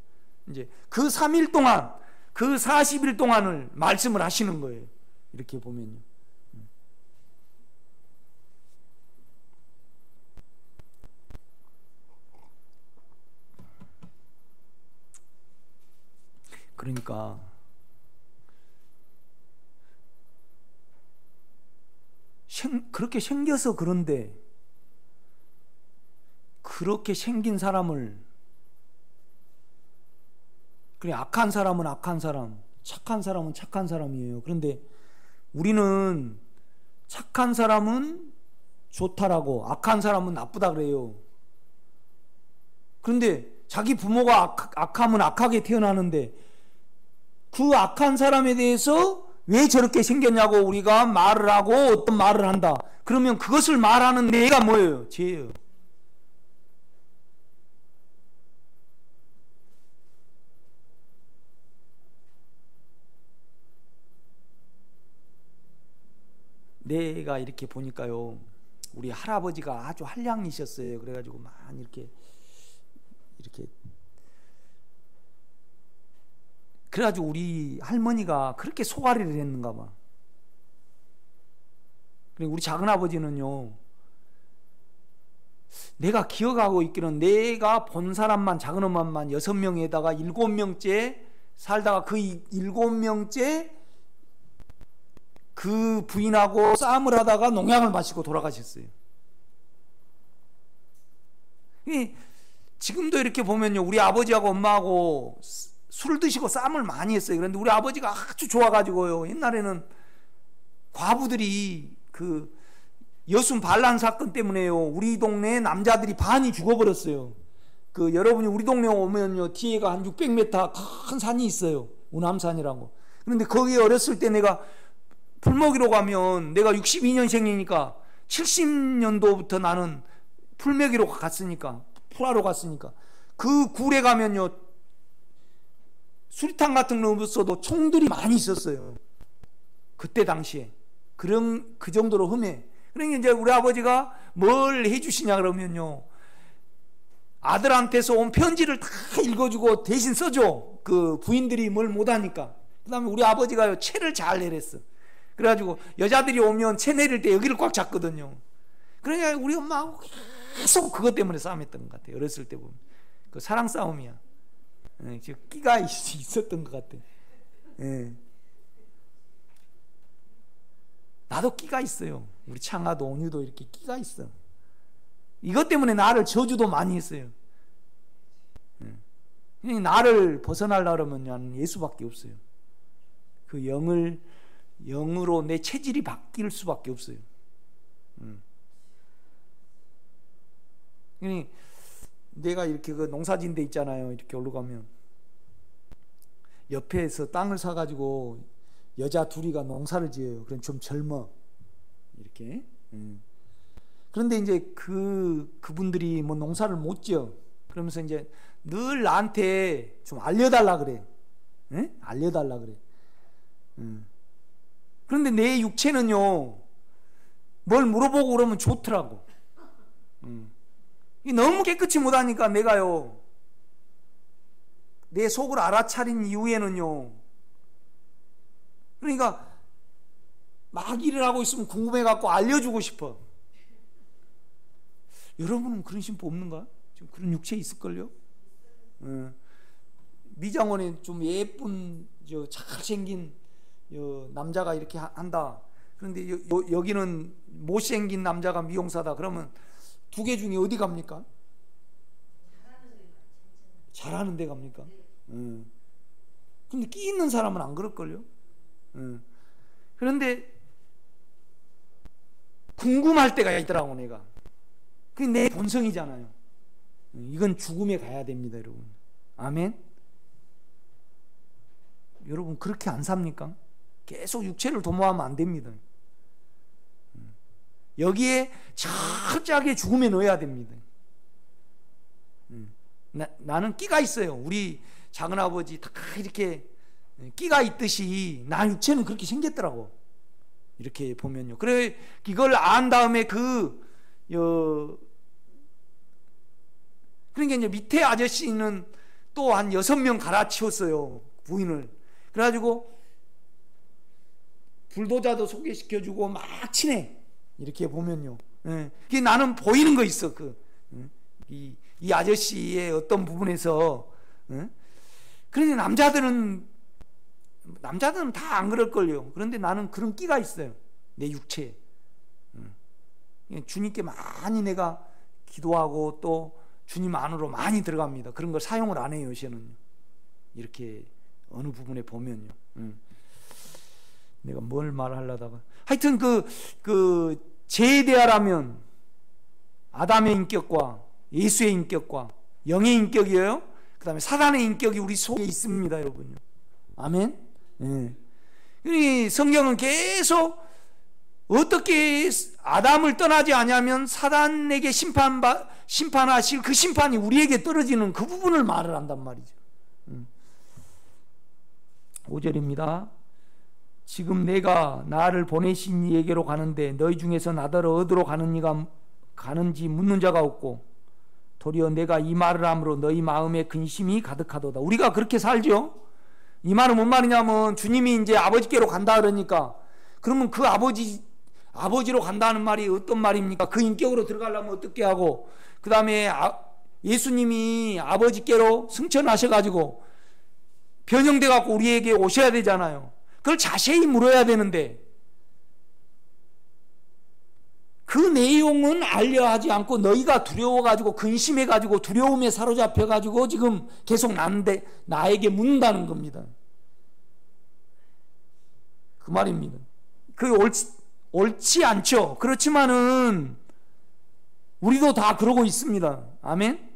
이제 그 3일 동안, 그 40일 동안을 말씀을 하시는 거예요. 이렇게 보면요. 그러니까 그렇게 생겨서 그런데 그렇게 생긴 사람을, 그래 악한 사람은 악한 사람, 착한 사람은 착한 사람이에요. 그런데 우리는 착한 사람은 좋다라고 악한 사람은 나쁘다 그래요. 그런데 자기 부모가 악하면 악하게 태어나는데 그 악한 사람에 대해서 왜 저렇게 생겼냐고 우리가 말을 하고 어떤 말을 한다. 그러면 그것을 말하는 내가 뭐예요? 죄예요. 내가 이렇게 보니까요, 우리 할아버지가 아주 한량이셨어요. 그래가지고 많이 이렇게 그래가지고 우리 할머니가 그렇게 소가리를 했는가 봐. 그리고 우리 작은아버지는요, 내가 기억하고 있기는 내가 본 사람만, 작은엄마만 6명에다가 7명째 살다가 그 7명째 그 부인하고 싸움을 하다가 농약을 마시고 돌아가셨어요. 지금도 이렇게 보면요, 우리 아버지하고 엄마하고 술 드시고 싸움을 많이 했어요. 그런데 우리 아버지가 아주 좋아가지고요, 옛날에는 과부들이 그 여순 반란 사건 때문에요, 우리 동네 남자들이 반이 죽어버렸어요. 그 여러분이 우리 동네 오면요, 뒤에가 한 600m 큰 산이 있어요. 우남산이라고. 그런데 거기 어렸을 때 내가 풀 먹이러 가면, 내가 62년생이니까 70년도부터 나는 풀 먹이러 갔으니까, 풀하러 갔으니까, 그 굴에 가면요, 수리탄 같은 거 없어도 총들이 많이 있었어요. 그때 당시에. 그 정도로 험해. 그러니까 이제 우리 아버지가 뭘 해주시냐 그러면요, 아들한테서 온 편지를 다 읽어주고 대신 써줘. 그 부인들이 뭘 못하니까. 그 다음에 우리 아버지가요, 채를 잘 내렸어. 그래가지고 여자들이 오면 채 내릴 때 여기를 꽉 잡거든요. 그러니까 우리 엄마하고 계속 그것 때문에 싸움했던 것 같아요. 어렸을 때 보면 그 사랑 싸움이야. 끼가 있었던 것 같아. 나도 끼가 있어요. 우리 창아도 옹유도 이렇게 끼가 있어. 이것 때문에 나를 저주도 많이 했어요. 나를 벗어나려고 하면 나는 예수밖에 없어요. 그 영으로 내 체질이 바뀔 수밖에 없어요. 내가 이렇게 그 농사진 데 있잖아요. 이렇게 올라가면 옆에서 땅을 사가지고 여자 둘이가 농사를 지어요. 그럼 좀 젊어. 이렇게. 그런데 이제 그분들이 뭐 농사를 못 지어. 그러면서 이제 늘 나한테 좀 알려달라 그래. 알려달라 그래. 그런데 내 육체는요, 뭘 물어보고 그러면 좋더라고. 너무 깨끗이 못하니까 내가요, 내 속을 알아차린 이후에는요, 그러니까 막 일을 하고 있으면 궁금해갖고 알려주고 싶어. 여러분은 그런 심보 없는가? 지금 그런 육체 있을걸요? 미장원에 좀 예쁜 잘생긴 남자가 이렇게 한다. 그런데 여기는 못생긴 남자가 미용사다. 그러면 두 개 중에 어디 갑니까? 잘하는 데 갑니까? 근데 끼 있는 사람은 안 그럴걸요? 그런데 궁금할 때가 있더라고, 내가. 그게 내 본성이잖아요. 이건 죽음에 가야 됩니다, 여러분. 아멘? 여러분 그렇게 안 삽니까? 계속 육체를 도모하면 안 됩니다. 여기에 철저하게 죽음에 넣어야 됩니다. 나는 끼가 있어요. 우리 작은아버지 다 이렇게 끼가 있듯이 나 육체는 그렇게 생겼더라고. 이렇게 보면요. 그래, 이걸 안 다음에 그러니까 이제 밑에 아저씨는 또 한 6명 갈아치웠어요, 부인을. 그래가지고 불도자도 소개시켜주고 막 친해. 이렇게 보면요. 그게 나는 보이는 거 있어. 이 아저씨의 어떤 부분에서. 그런데 남자들은 남자들은 다 안 그럴걸요. 그런데 나는 그런 끼가 있어요. 내 육체에. 주님께 많이 내가 기도하고 또 주님 안으로 많이 들어갑니다. 그런 걸 사용을 안 해요, 요새는. 이렇게 어느 부분에 보면요. 내가 뭘 말하려다가 하여튼 죄에 대하라면 아담의 인격과 예수의 인격과 영의 인격이에요. 그 다음에 사단의 인격이 우리 속에 있습니다, 여러분요. 아멘. 이 성경은 계속 어떻게 아담을 떠나지 않냐면 사단에게 심판하실 그 심판이 우리에게 떨어지는 그 부분을 말을 한단 말이죠. 5절입니다. 지금 내가 나를 보내신 이에게로 가는데 너희 중에서 나더러 어디로 가는지 묻는 자가 없고 도리어 내가 이 말을 함으로 너희 마음에 근심이 가득하도다. 우리가 그렇게 살죠. 이 말은 뭔 말이냐면 주님이 이제 아버지께로 간다 그러니까 그러면 그 아버지로 간다는 말이 어떤 말입니까? 그 인격으로 들어가려면 어떻게 하고 그 다음에 예수님이 아버지께로 승천하셔가지고 변형돼 갖고 우리에게 오셔야 되잖아요. 그걸 자세히 물어야 되는데 그 내용은 알려하지 않고 너희가 두려워가지고 근심해가지고 두려움에 사로잡혀가지고 지금 계속 나에게 묻는다는 겁니다. 그 말입니다. 그게 옳지 않죠. 그렇지만은 우리도 다 그러고 있습니다. 아멘.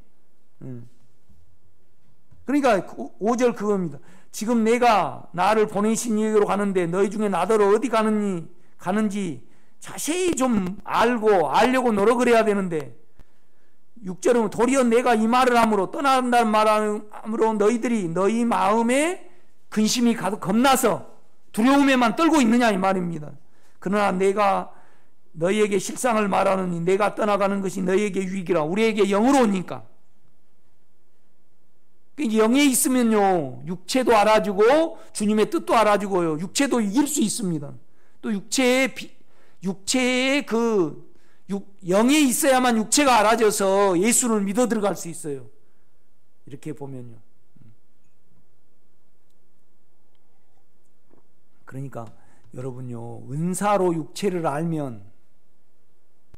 그러니까 5절 그겁니다. 지금 내가 나를 보내신 이에게로 가는데 너희 중에 나더러 어디 가는지 자세히 좀 알려고 노력을 해야 되는데 6절은 도리어 내가 이 말을 함으로 떠난다는 말함으로 너희들이 너희 마음에 근심이 가득 겁나서 두려움에만 떨고 있느냐 이 말입니다. 그러나 내가 너희에게 실상을 말하느니 내가 떠나가는 것이 너희에게 유익이라. 우리에게 영으로 오니까 영에 있으면요 육체도 알아주고 주님의 뜻도 알아주고요 육체도 이길 수 있습니다. 또 육체의 영에 있어야만 육체가 알아져서 예수를 믿어 들어갈 수 있어요. 이렇게 보면요. 그러니까 여러분요 은사로 육체를 알면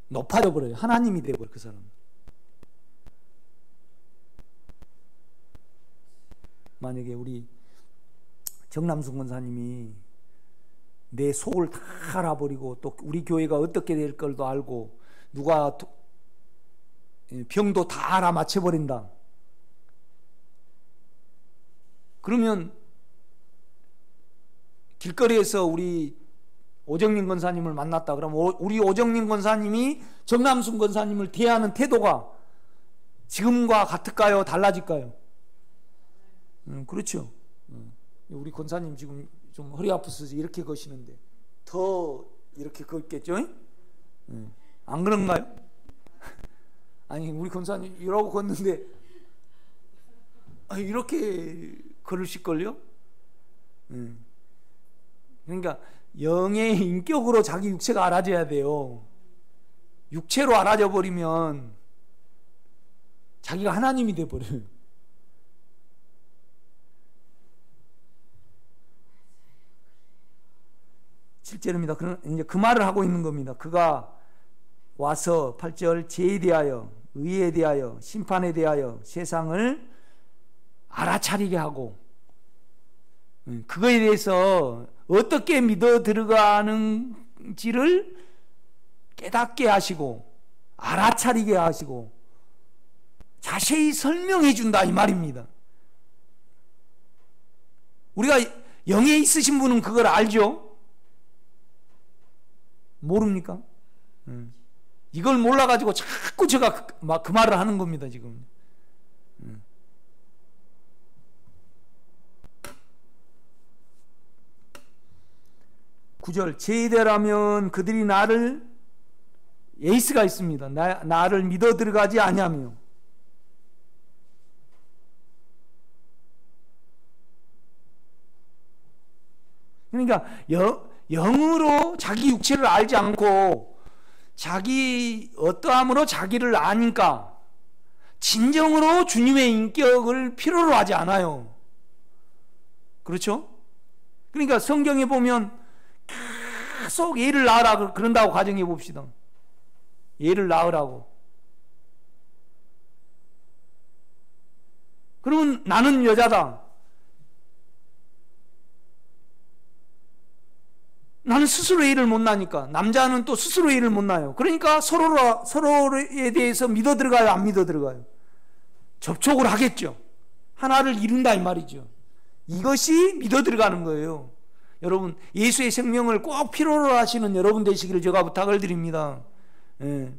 높아져 버려요. 하나님이 되어 버려요. 그 사람. 만약에 우리 정남순 권사님이 내 속을 다 알아버리고 또 우리 교회가 어떻게 될 걸도 알고 누가 병도 다 알아맞혀버린다. 그러면 길거리에서 우리 오정민 권사님을 만났다. 그러면 우리 오정민 권사님이 정남순 권사님을 대하는 태도가 지금과 같을까요? 달라질까요? 그렇죠. 우리 권사님 지금 좀 허리 아프셔서 이렇게 거시는데 더 이렇게 걷겠죠? 안 그런가요? 아니 우리 권사님 이러고 걷는데 이렇게 걸으실걸요? 그러니까 영의 인격으로 자기 육체가 알아져야 돼요. 육체로 알아져 버리면 자기가 하나님이 돼 버려요. 7절입니다. 이제 그 말을 하고 있는 겁니다. 그가 와서 8절 죄에 대하여 의에 대하여 심판에 대하여 세상을 알아차리게 하고 그거에 대해서 어떻게 믿어 들어가는지를 깨닫게 하시고 알아차리게 하시고 자세히 설명해 준다 이 말입니다. 우리가 영에 있으신 분은 그걸 알죠? 모릅니까? 이걸 몰라가지고 자꾸 제가 막 그 말을 하는 겁니다 지금. 9절 제대라면 그들이 나를 예스가 있습니다. 나를 믿어 들어가지 아니하며 그러니까 영으로 자기 육체를 알지 않고 자기 어떠함으로 자기를 아니까 진정으로 주님의 인격을 필요로 하지 않아요. 그렇죠? 그러니까 성경에 보면 계속 얘를 낳으라 그런다고 가정해 봅시다. 얘를 낳으라고. 그러면 나는 여자다. 나는 스스로 애를 못 낳으니까. 남자는 또 스스로 애를 못 낳아요. 그러니까 서로에 대해서 믿어 들어가요, 안 믿어 들어가요? 접촉을 하겠죠. 하나를 이룬다 이 말이죠. 이것이 믿어 들어가는 거예요. 여러분, 예수의 생명을 꼭 필요로 하시는 여러분 되시기를 제가 부탁을 드립니다. 예.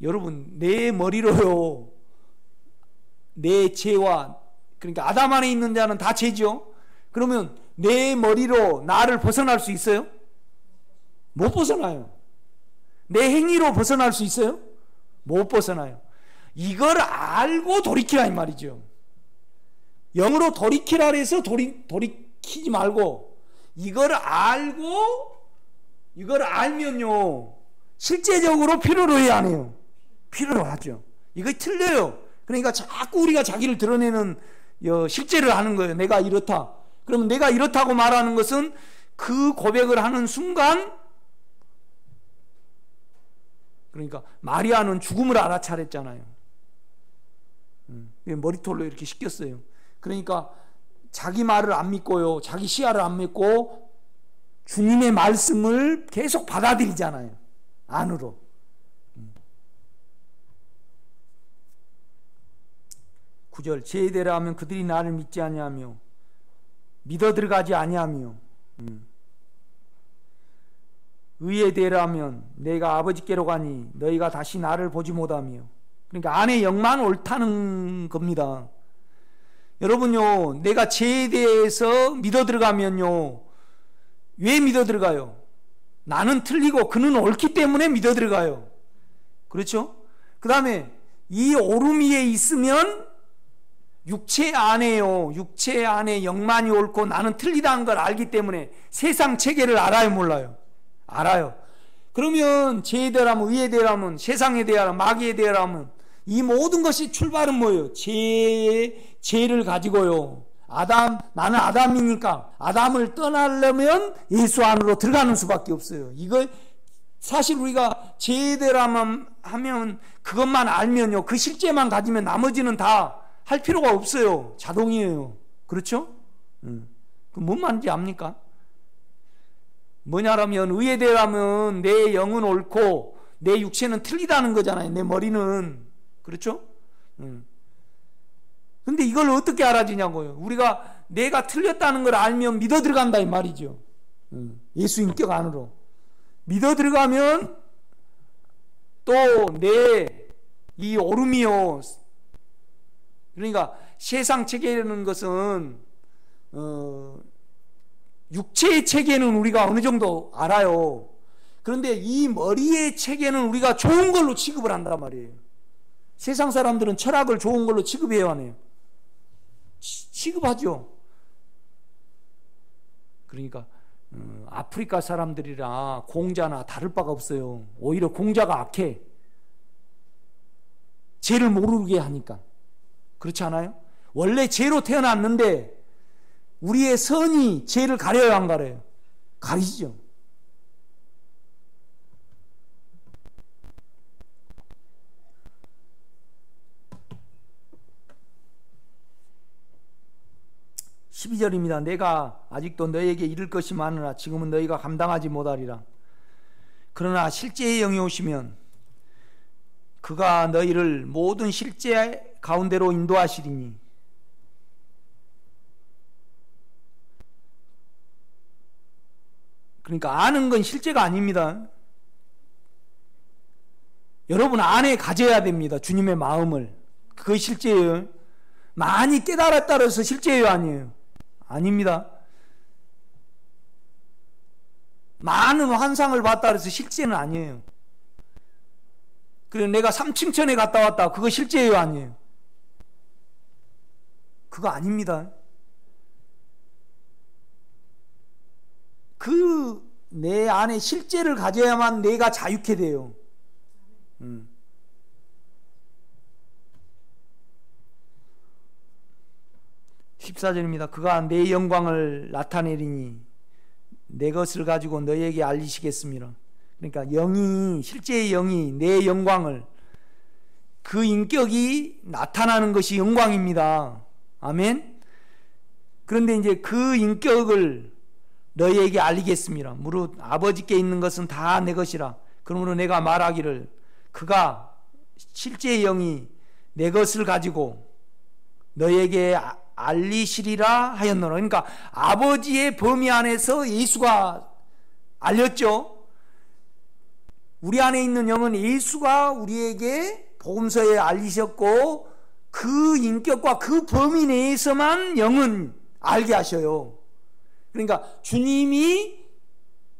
여러분, 내 머리로요, 내 죄와, 그러니까 아담 안에 있는 자는 다 죄죠. 그러면 내 머리로 나를 벗어날 수 있어요? 못 벗어나요. 내 행위로 벗어날 수 있어요? 못 벗어나요. 이걸 알고 돌이키라 이 말이죠. 영어로 돌이키라 해서 돌이키지 말고, 이걸 알면요, 실제적으로 필요로 해야 안 해요? 필요로 하죠. 이거 틀려요. 그러니까 자꾸 우리가 자기를 드러내는 실제를 하는 거예요. 내가 이렇다. 그러면 내가 이렇다고 말하는 것은 그 고백을 하는 순간, 그러니까 마리아는 죽음을 알아차렸잖아요. 머리털로 이렇게 씻겼어요. 그러니까 자기 말을 안 믿고요, 자기 시야를 안 믿고 주님의 말씀을 계속 받아들이잖아요. 안으로. 9절, 죄에 대라 하면 그들이 나를 믿지 아니하며 믿어 들어가지 아니하며, 의에 대라 하면 내가 아버지께로 가니 너희가 다시 나를 보지 못하며. 그러니까 안의 영만 옳다는 겁니다. 여러분요, 내가 죄에 대해서 믿어 들어가면요, 왜 믿어 들어가요? 나는 틀리고 그는 옳기 때문에 믿어 들어가요. 그렇죠? 그 다음에 이 오름 위에 있으면 육체 안에요, 육체 안에 영만이 옳고 나는 틀리다는 걸 알기 때문에 세상 체계를 알아요, 몰라요? 알아요. 그러면 죄에 대하면, 의에 대하면, 세상에 대하면, 마귀에 대하면, 이 모든 것이 출발은 뭐예요? 죄를 가지고요, 나는 아담이니까 아담을 떠나려면 예수 안으로 들어가는 수밖에 없어요. 이거 사실 우리가 죄에 대하면 하면 그것만 알면요, 그 실제만 가지면 나머지는 다 할 필요가 없어요. 자동이에요. 그렇죠? 그 뭔 말인지 압니까? 뭐냐라면, 의에 대하면 내 영은 옳고 내 육체는 틀리다는 거잖아요. 내 머리는. 그렇죠? 근데 이걸 어떻게 알아지냐고요. 우리가 내가 틀렸다는 걸 알면 믿어 들어간다 이 말이죠. 예수 인격 안으로 믿어 들어가면 또 내 이 오름이요, 그러니까 세상 체계라는 것은 육체의 체계는 우리가 어느 정도 알아요. 그런데 이 머리의 체계는 우리가 좋은 걸로 취급을 한단 말이에요. 세상 사람들은 철학을 좋은 걸로 취급해야 하네요. 취급하죠. 그러니까 아프리카 사람들이라 공자나 다를 바가 없어요. 오히려 공자가 악해. 죄를 모르게 하니까. 그렇지 않아요? 원래 죄로 태어났는데 우리의 선이 죄를 가려요, 안 가려요? 가리죠. (12절입니다) 내가 아직도 너희에게 이를 것이 많으나 지금은 너희가 감당하지 못하리라. 그러나 실제의 영이 오시면 그가 너희를 모든 실제 가운데로 인도하시리니. 그러니까 아는 건 실제가 아닙니다. 여러분 안에 가져야 됩니다. 주님의 마음을. 그것이 실제예요. 많이 깨달았다 해서 실제예요, 아니에요? 아닙니다. 많은 환상을 봤다 해서 실제는 아니에요. 그리고 내가 삼층천에 갔다 왔다, 그거 실제예요, 아니에요? 그거 아닙니다. 그 내 안에 실제를 가져야만 내가 자유케 돼요. 14절입니다. 그가 내 영광을 나타내리니 내 것을 가지고 너희에게 알리시겠습니다. 그러니까 영이, 실제의 영이 내 영광을, 그 인격이 나타나는 것이 영광입니다. 아멘. 그런데 이제 그 인격을 너희에게 알리겠습니다. 무릇 아버지께 있는 것은 다 내 것이라. 그러므로 내가 말하기를 그가, 실제의 영이 내 것을 가지고 너희에게 알리시리라 하였노라. 그러니까 아버지의 범위 안에서 예수가 알렸죠. 우리 안에 있는 영은 예수가 우리에게 복음서에 알리셨고, 그 인격과 그 범위 내에서만 영은 알게 하셔요. 그러니까 주님이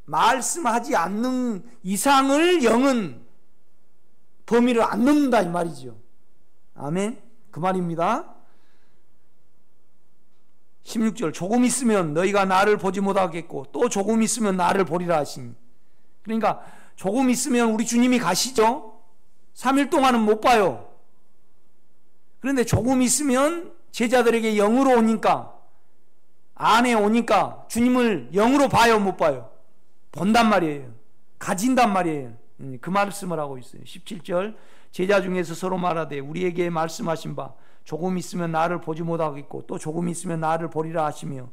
말씀하지 않는 이상을 영은 범위를 안 넘는다 이 말이죠. 아멘. 그 말입니다. 16절, 조금 있으면 너희가 나를 보지 못하겠고 또 조금 있으면 나를 보리라 하시니. 그러니까 조금 있으면 우리 주님이 가시죠. 3일 동안은 못 봐요. 그런데 조금 있으면 제자들에게 영으로 오니까, 안에 오니까 주님을 영으로 봐요, 못 봐요? 본단 말이에요. 가진단 말이에요. 그 말씀을 하고 있어요. 17절, 제자 중에서 서로 말하되 우리에게 말씀하신 바 조금 있으면 나를 보지 못하겠고 또 조금 있으면 나를 보리라 하시며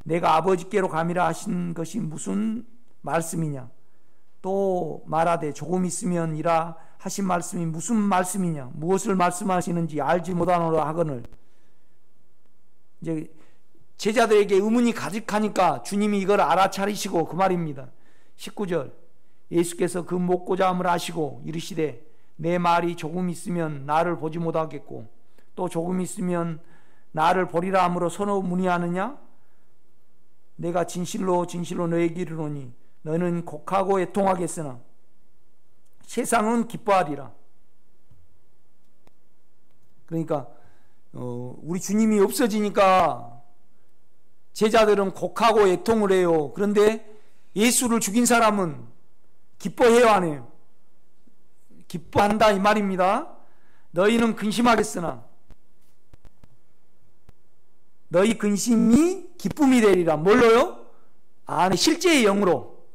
내가 아버지께로 가미라 하신 것이 무슨 말씀이냐. 또 말하되 조금 있으면이라 하신 말씀이 무슨 말씀이냐. 무엇을 말씀하시는지 알지 못하노라 하거늘. 이제 제자들에게 의문이 가득하니까 주님이 이걸 알아차리시고 그 말입니다. 19절, 예수께서 그 목고자함을 아시고 이르시되 내 말이 조금 있으면 나를 보지 못하겠고 또 조금 있으면 나를 보리라 함으로 서로 문의하느냐. 내가 진실로 진실로 너에게 이르노니 너는 곡하고 애통하겠으나 세상은 기뻐하리라. 그러니까 우리 주님이 없어지니까 제자들은 곡하고 애통을 해요. 그런데 예수를 죽인 사람은 기뻐해요, 안 해요? 기뻐한다 이 말입니다. 너희는 근심하겠으나 너희 근심이 기쁨이 되리라. 뭘로요? 안에 실제의 영으로.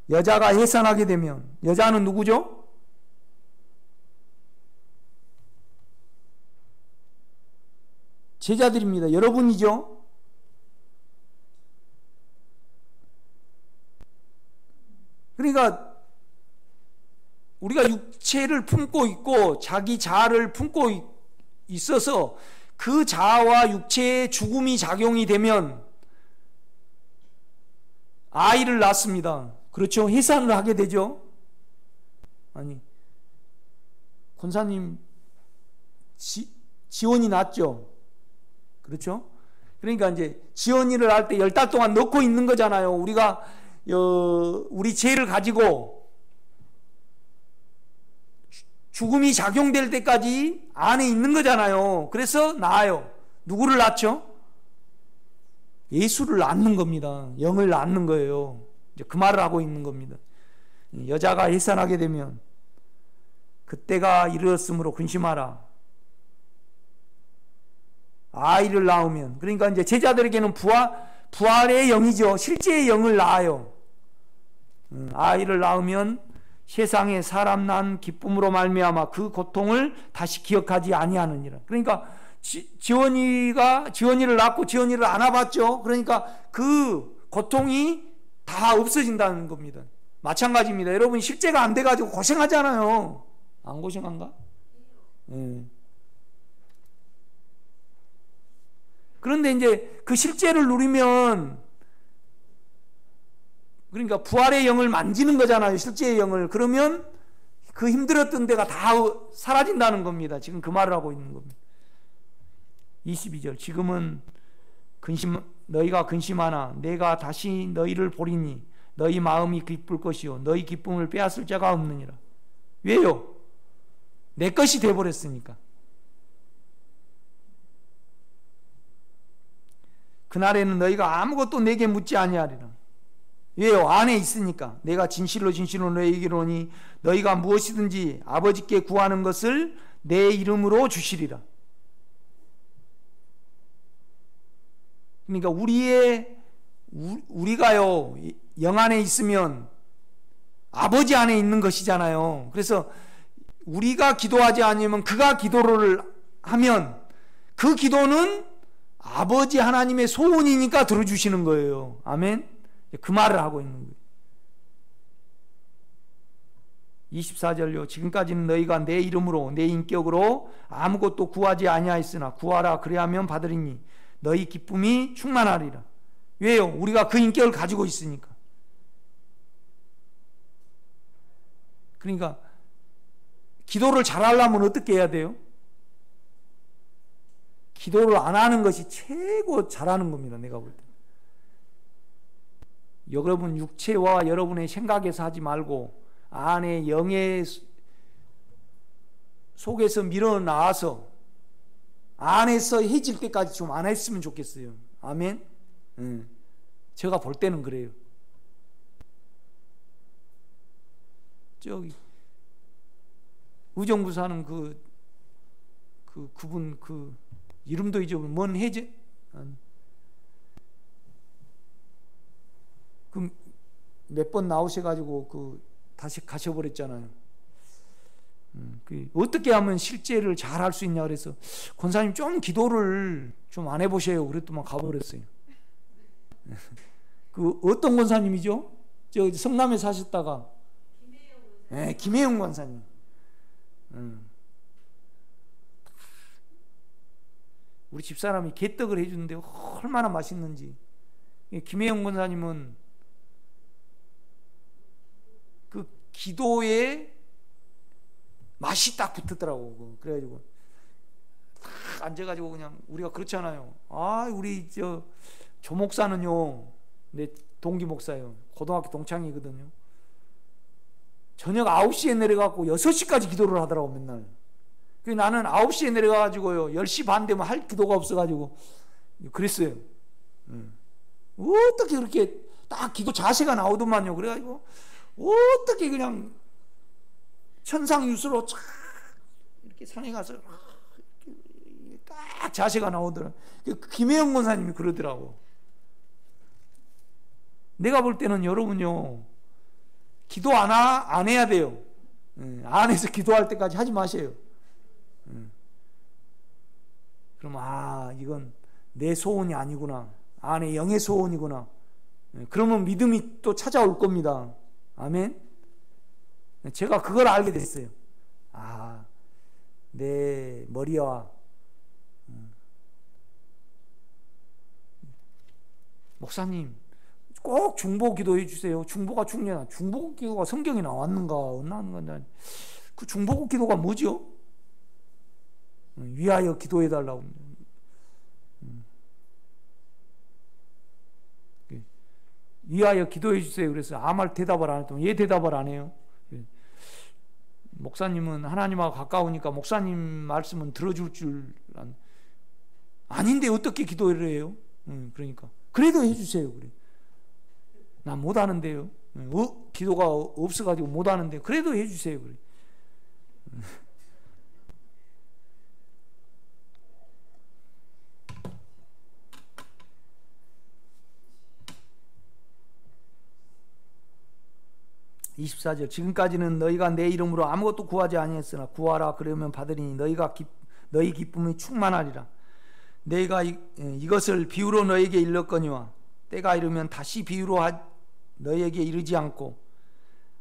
여자가 해산하게 되면, 여자는 누구죠? 제자들입니다. 여러분이죠. 그러니까 우리가 육체를 품고 있고 자기 자아를 품고 있어서 그 자아와 육체의 죽음이 작용이 되면 아이를 낳습니다. 그렇죠? 해산을 하게 되죠. 아니, 권사님 지원이 낳죠. 그렇죠? 그러니까 이제 지원이를 할 때 10달 동안 넣고 있는 거잖아요. 우리가 우리 죄를 가지고 죽음이 작용될 때까지 안에 있는 거잖아요. 그래서 낳아요. 누구를 낳죠? 예수를 낳는 겁니다. 영을 낳는 거예요. 이제 그 말을 하고 있는 겁니다. 여자가 해산하게 되면 그때가 이르렀으므로 근심하라. 아이를 낳으면, 그러니까 이제 제자들에게는 부활의 영이죠. 실제의 영을 낳아요. 아이를 낳으면 세상에 사람 난 기쁨으로 말미암아 그 고통을 다시 기억하지 아니하느니라. 그러니까 지원이를 낳고 지원이를 안아봤죠. 그러니까 그 고통이 다 없어진다는 겁니다. 마찬가지입니다. 여러분 실제가 안 돼가지고 고생하잖아요. 안 고생한가? 네. 그런데 이제 그 실제를 누리면, 그러니까 부활의 영을 만지는 거잖아요. 실제의 영을. 그러면 그 힘들었던 데가 다 사라진다는 겁니다. 지금 그 말을 하고 있는 겁니다. 22절, 지금은 너희가 근심하나 내가 다시 너희를 보리니 너희 마음이 기쁠 것이요 너희 기쁨을 빼앗을 자가 없느니라. 왜요? 내 것이 되어버렸으니까. 그날에는 너희가 아무것도 내게 묻지 아니하리라. 왜요? 안에 있으니까. 내가 진실로 진실로 너희에게 이르노니 너희가 무엇이든지 아버지께 구하는 것을 내 이름으로 주시리라. 그러니까 우리가요 영 안에 있으면 아버지 안에 있는 것이잖아요. 그래서 우리가 기도하지 않으면 그가 기도를 하면 그 기도는 아버지 하나님의 소원이니까 들어주시는 거예요. 아멘. 그 말을 하고 있는 거예요. 24절요. 지금까지는 너희가 내 이름으로 내 인격으로 아무것도 구하지 아니하였으나 구하라 그리하면 받으리니 너희 기쁨이 충만하리라. 왜요? 우리가 그 인격을 가지고 있으니까. 그러니까 기도를 잘하려면 어떻게 해야 돼요? 기도를 안 하는 것이 최고 잘하는 겁니다. 내가 볼 때. 여러분 육체와 여러분의 생각에서 하지 말고 안에 영의 속에서 밀어나와서 안에서 해질 때까지 좀 안 했으면 좋겠어요. 아멘. 제가 볼 때는 그래요. 저기 의정부 사는 그분 이름도 잊어버려. 뭔 해제? 그 몇 번 나오셔가지고 다시 가셔버렸잖아요. 어떻게 하면 실제를 잘 할 수 있냐 그래서 권사님 좀 기도를 좀 안 해보세요. 그랬더만 가버렸어요. 그 어떤 권사님이죠? 저 성남에 사셨다가 김혜영 권사님. 우리 집사람이 개떡을 해주는데 얼마나 맛있는지. 김혜영 권사님은 그 기도에 맛이 딱 붙었더라고. 그래가지고 딱 앉아가지고 그냥 우리가 그렇잖아요. 우리 조 목사는요, 내 동기 목사예요. 고등학교 동창이거든요. 저녁 9시에 내려가고 6시까지 기도를 하더라고 맨날. 나는 9시에 내려가가지고요 10시 반 되면 할 기도가 없어가지고 그랬어요. 어떻게 그렇게 딱 기도 자세가 나오더만요. 그래가지고 어떻게 그냥 천상유수로 쫙 이렇게 산에 가서 이렇게 딱 자세가 나오더라. 김혜영 권사님이 그러더라고. 내가 볼 때는 여러분요 기도 안 해야 돼요. 안에서 기도할 때까지 하지 마세요. 그럼 이건 내 소원이 아니구나. 안에 영의 소원이구나. 그러면 믿음이 또 찾아올 겁니다. 아멘. 제가 그걸 알게 됐어요. 내 머리와 목사님 꼭 중보 기도해 주세요. 중보가 중요하다. 중보 기도가 성경에 나왔는가 안 나왔는가. 그 중보 기도가 뭐죠? 위하여 기도해 달라고. 위하여 기도해 주세요. 그래서 아무 말 대답을 안 했더니 얘 대답을 안 해요. 목사님은 하나님하고 가까우니까 목사님 말씀은 들어줄 줄 아닌데 어떻게 기도를 해요? 그러니까 그래도 해주세요. 그래. 난 못하는데요. 기도가 없어가지고 못하는데 그래도 해주세요. 그래. 24절 지금까지는 너희가 내 이름으로 아무것도 구하지 아니했으나 구하라 그러면 받으리니 너희 기쁨이 충만하리라. 내가 이것을 비유로 너에게 일렀거니와 때가 이르면 다시 비유로 너에게 이르지 않고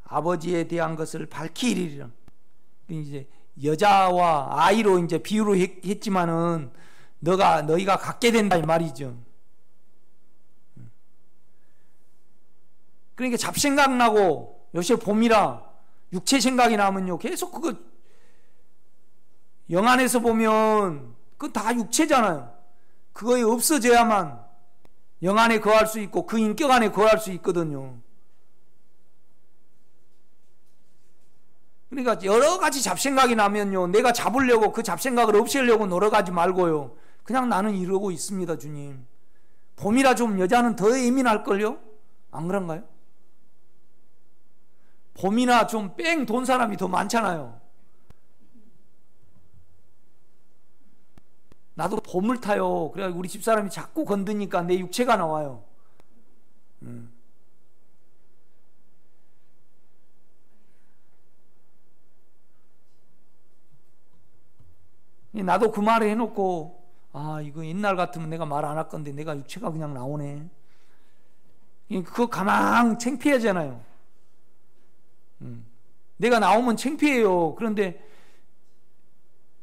아버지에 대한 것을 밝히 이르리라. 이제 여자와 아이로 이제 비유로 했지만은 너희가 갖게 된다 이 말이죠. 그러니까 잡생각 나고 요새 봄이라 육체 생각이 나면요 계속 그거 영 안에서 보면 그건 다 육체잖아요. 그거에 없어져야만 영 안에 거할 수 있고 그 인격 안에 거할 수 있거든요. 그러니까 여러 가지 잡생각이 나면요 내가 잡으려고 그 잡생각을 없애려고 노력하지 말고요 그냥 나는 이러고 있습니다. 주님 봄이라 좀 여자는 더 예민할걸요? 안 그런가요? 봄이나 좀 뺑 돈 사람이 더 많잖아요. 나도 봄을 타요. 그래 우리 집사람이 자꾸 건드니까 내 육체가 나와요. 나도 그 말을 해놓고 이거 옛날 같으면 내가 말 안 할 건데 내가 육체가 그냥 나오네. 그거 가만 창피하잖아요. 내가 나오면 창피해요. 그런데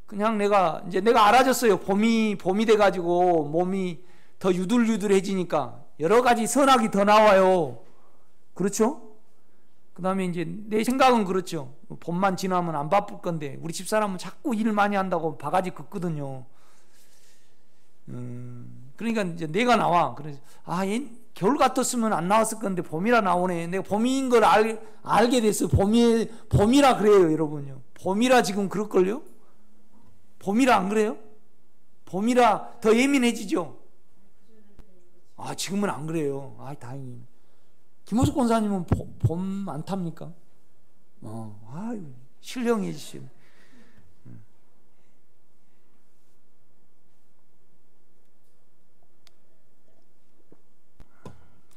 그냥 내가 알아졌어요. 봄이 돼가지고 몸이 더 유들유들해지니까 여러 가지 선악이 더 나와요. 그렇죠? 그 다음에 이제 내 생각은 그렇죠. 봄만 지나면 안 바쁠 건데 우리 집사람은 자꾸 일을 많이 한다고 바가지 긋거든요. 그러니까 이제 내가 나와. 그래서 겨울 같았으면 안 나왔을 건데 봄이라 나오네. 내가 봄인 걸 알게 됐어요. 봄이라 그래요, 여러분요. 봄이라 지금 그럴걸요? 봄이라 안 그래요? 봄이라 더 예민해지죠? 지금은 안 그래요. 다행히. 김호숙 권사님은 봄 안 탑니까? 신령해지시네.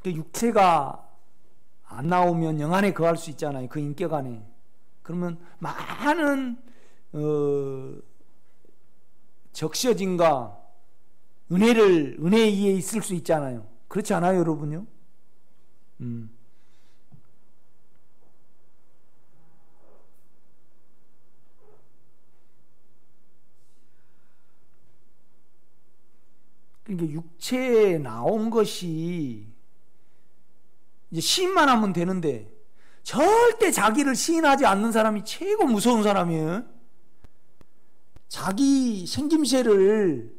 육체가 안 나오면 영 안에 거할 수 있잖아요. 그 인격 안에. 그러면 많은 적셔짐과 은혜에 의해 있을 수 있잖아요. 그렇지 않아요, 여러분요? 그러니까 육체에 나온 것이 이제 시인만 하면 되는데 절대 자기를 시인하지 않는 사람이 최고 무서운 사람이에요. 자기 생김새를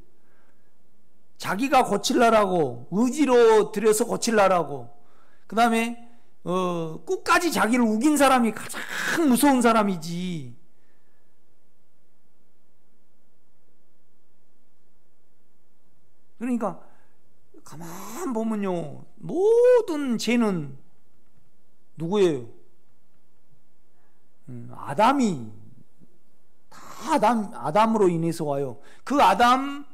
자기가 고칠라라고 의지로 들여서 고칠라라고 그 다음에 끝까지 자기를 우긴 사람이 가장 무서운 사람이지. 그러니까 가만 보면요, 모든 죄는 누구예요? 아담이 다 아담으로 인해서 와요. 그 아담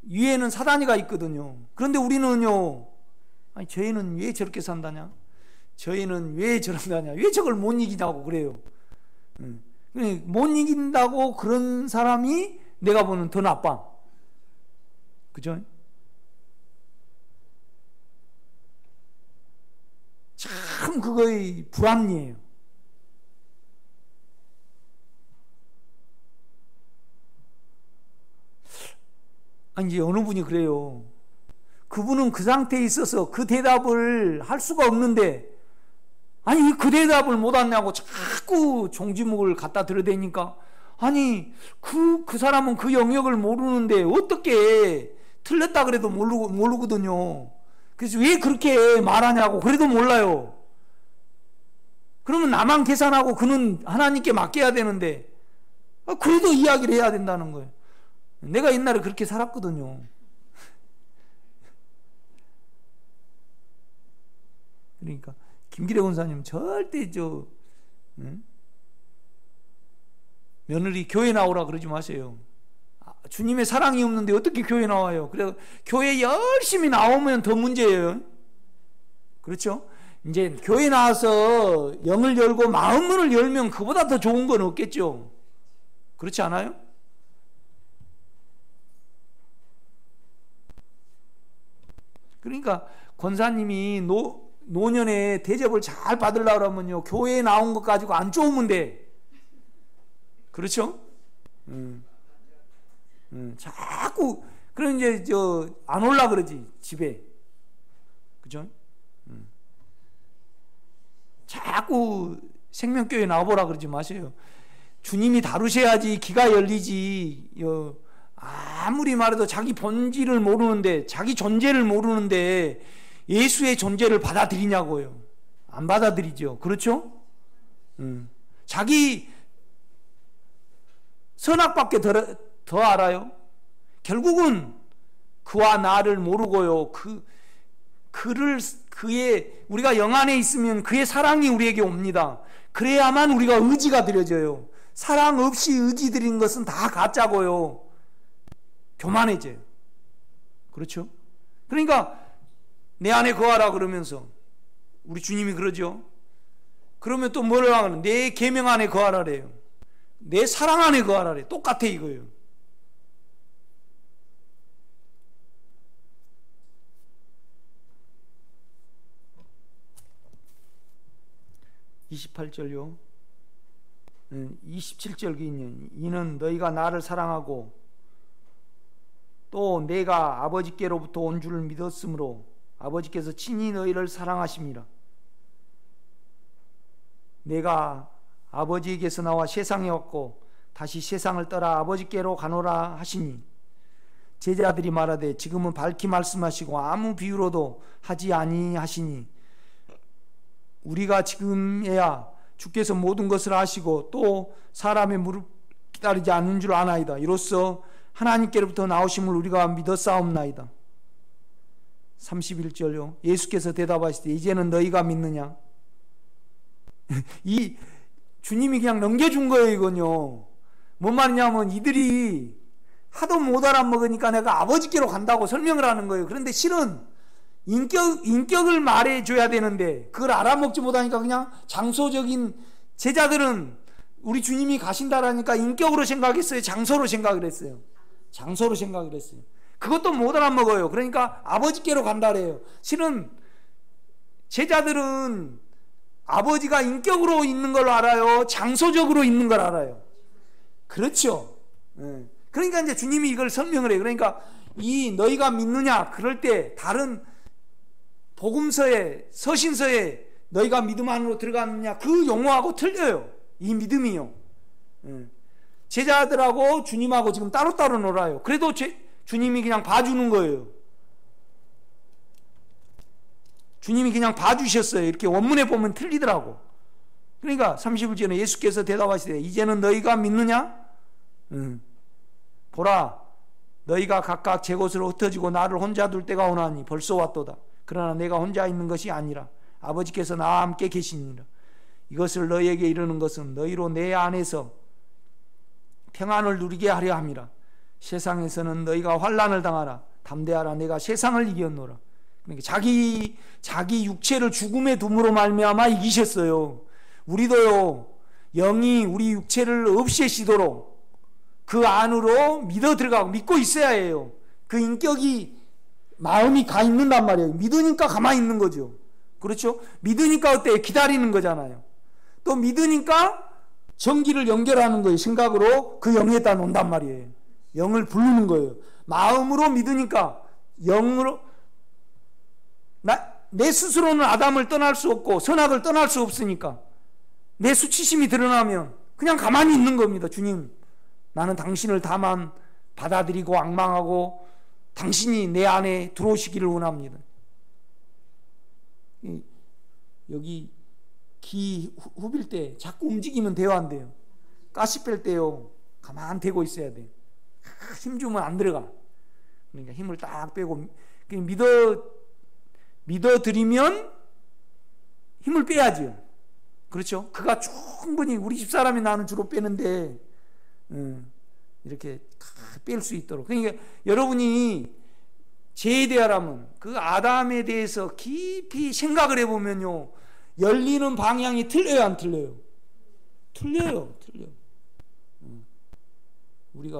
위에는 사단이가 있거든요. 그런데 우리는요, 저희는 왜 저렇게 산다냐? 저희는 왜 저런다냐? 왜 저걸 못 이기냐고 그래요. 못 이긴다고 그런 사람이 내가 보는 더 나빠. 그죠? 참 그거의 불합리예요. 이제 어느 분이 그래요. 그분은 그 상태에 있어서 그 대답을 할 수가 없는데 그 대답을 못 하냐고 자꾸 종지목을 갖다 들여대니까 그 사람은 그 영역을 모르는데 어떻게 틀렸다 그래도 모르거든요. 그래서 왜 그렇게 말하냐고 그래도 몰라요. 그러면 나만 계산하고 그는 하나님께 맡겨야 되는데 그래도 이야기를 해야 된다는 거예요. 내가 옛날에 그렇게 살았거든요. 그러니까 김기래 권사님 절대 며느리 교회 나오라 그러지 마세요. 주님의 사랑이 없는데 어떻게 교회 나와요? 그래서 교회 열심히 나오면 더 문제예요. 그렇죠? 이제 교회 나와서 영을 열고 마음문을 열면 그보다 더 좋은 건 없겠죠. 그렇지 않아요? 그러니까 권사님이 노년에 대접을 잘 받으려고 하면요, 교회에 나온 것 가지고 안 좋으면 돼. 그렇죠? 자꾸 그럼 이제 안 올라 그러지 집에. 그죠? 자꾸 생명교회 나와보라 그러지 마세요. 주님이 다루셔야지 기가 열리지. 아무리 말해도 자기 본질을 모르는데, 자기 존재를 모르는데 예수의 존재를 받아들이냐고요. 안 받아들이죠. 그렇죠? 자기 선악밖에 더 알아요. 결국은 그와 나를 모르고요. 우리가 영 안에 있으면 그의 사랑이 우리에게 옵니다. 그래야만 우리가 의지가 드려져요. 사랑 없이 의지 드린 것은 다 가짜고요. 교만해져요. 그렇죠? 그러니까 내 안에 거하라 그러면서 우리 주님이 그러죠. 그러면 또 뭐를 하는? 내 계명 안에 거하라래요. 내 사랑 안에 거하라래요. 똑같아 이거예요. 28절요. 27절 기인요. 이는 너희가 나를 사랑하고 또 내가 아버지께로부터 온 줄을 믿었으므로 아버지께서 친히 너희를 사랑하심이라. 내가 아버지에게서 나와 세상에 왔고 다시 세상을 떠나 아버지께로 가노라 하시니 제자들이 말하되 지금은 밝히 말씀하시고 아무 비유로도 하지 아니하시니 우리가 지금에야 주께서 모든 것을 아시고 또 사람의 무릎 기다리지 않는 줄 아나이다. 이로써 하나님께로부터 나오심을 우리가 믿었사옵나이다. 31절요. 예수께서 대답하시되 이제는 너희가 믿느냐? 이 주님이 그냥 넘겨준 거예요. 이건요. 뭔 말이냐면 이들이 하도 못 알아먹으니까 내가 아버지께로 간다고 설명을 하는 거예요. 그런데 실은 인격을 말해줘야 되는데 그걸 알아먹지 못하니까 그냥 장소적인, 제자들은 우리 주님이 가신다라니까 인격으로 생각했어요? 장소로 생각을 했어요? 장소로 생각을 했어요. 그것도 못 알아먹어요. 그러니까 아버지께로 간다래요. 실은 제자들은 아버지가 인격으로 있는 걸 알아요? 장소적으로 있는 걸 알아요? 그렇죠. 그러니까 이제 주님이 이걸 설명을 해요. 그러니까 이 너희가 믿느냐 그럴 때 다른 복음서에, 서신서에 너희가 믿음 안으로 들어갔느냐 그 용어하고 틀려요. 이 믿음이요. 제자들하고 주님하고 지금 따로따로 놀아요. 그래도 주님이 그냥 봐주는 거예요. 주님이 그냥 봐주셨어요. 이렇게 원문에 보면 틀리더라고. 그러니까 30일 전에 예수께서 대답하시되 이제는 너희가 믿느냐? 보라 너희가 각각 제 곳으로 흩어지고 나를 혼자 둘 때가 오나니 벌써 왔도다. 그러나 내가 혼자 있는 것이 아니라 아버지께서 나와 함께 계시니라. 이것을 너희에게 이르는 것은 너희로 내 안에서 평안을 누리게 하려 함이라. 세상에서는 너희가 환난을 당하라. 담대하라. 내가 세상을 이겼노라. 그러니까 자기 육체를 죽음에 둠으로 말미암아 이기셨어요. 우리도요, 영이 우리 육체를 없애시도록 그 안으로 믿어 들어가고 믿고 있어야 해요. 그 인격이, 마음이 가 있는단 말이에요. 믿으니까 가만히 있는 거죠. 그렇죠? 믿으니까 어때요? 기다리는 거잖아요. 또 믿으니까 전기를 연결하는 거예요. 생각으로 그 영에다 놓는단 말이에요. 영을 부르는 거예요. 마음으로 믿으니까 영으로, 내 스스로는 아담을 떠날 수 없고 선악을 떠날 수 없으니까 내 수치심이 드러나면 그냥 가만히 있는 겁니다. 주님, 나는 당신을 다만 받아들이고 앙망하고 당신이 내 안에 들어오시기를 원합니다. 여기 기 후빌 때 자꾸 움직이면 돼요, 안 돼요? 가시 뺄 때요, 가만 대고 있어야 돼요. 힘 주면 안 들어가. 그러니까 힘을 딱 빼고 믿어드리면 힘을 빼야죠. 그렇죠? 그가 충분히 우리 집사람이 나는 주로 빼는데 이렇게 뺄 수 있도록. 그러니까 여러분이 죄에 대하라면 그 아담에 대해서 깊이 생각을 해보면요, 열리는 방향이 틀려요, 안 틀려요? 틀려요. 우리가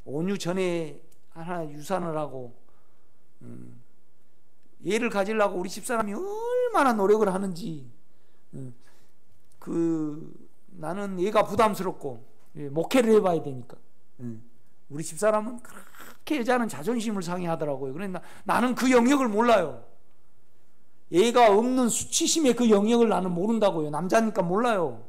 온유 전에 하나 유산을 하고 얘를 가지려고 우리 집사람이 얼마나 노력을 하는지, 나는 얘가 부담스럽고 목회를 해봐야 되니까. 우리 집사람은 그렇게 여자는 자존심을 상해하더라고요. 그러니까 나는 그 영역을 몰라요. 얘가 없는 수치심의 그 영역을 나는 모른다고요. 남자니까 몰라요.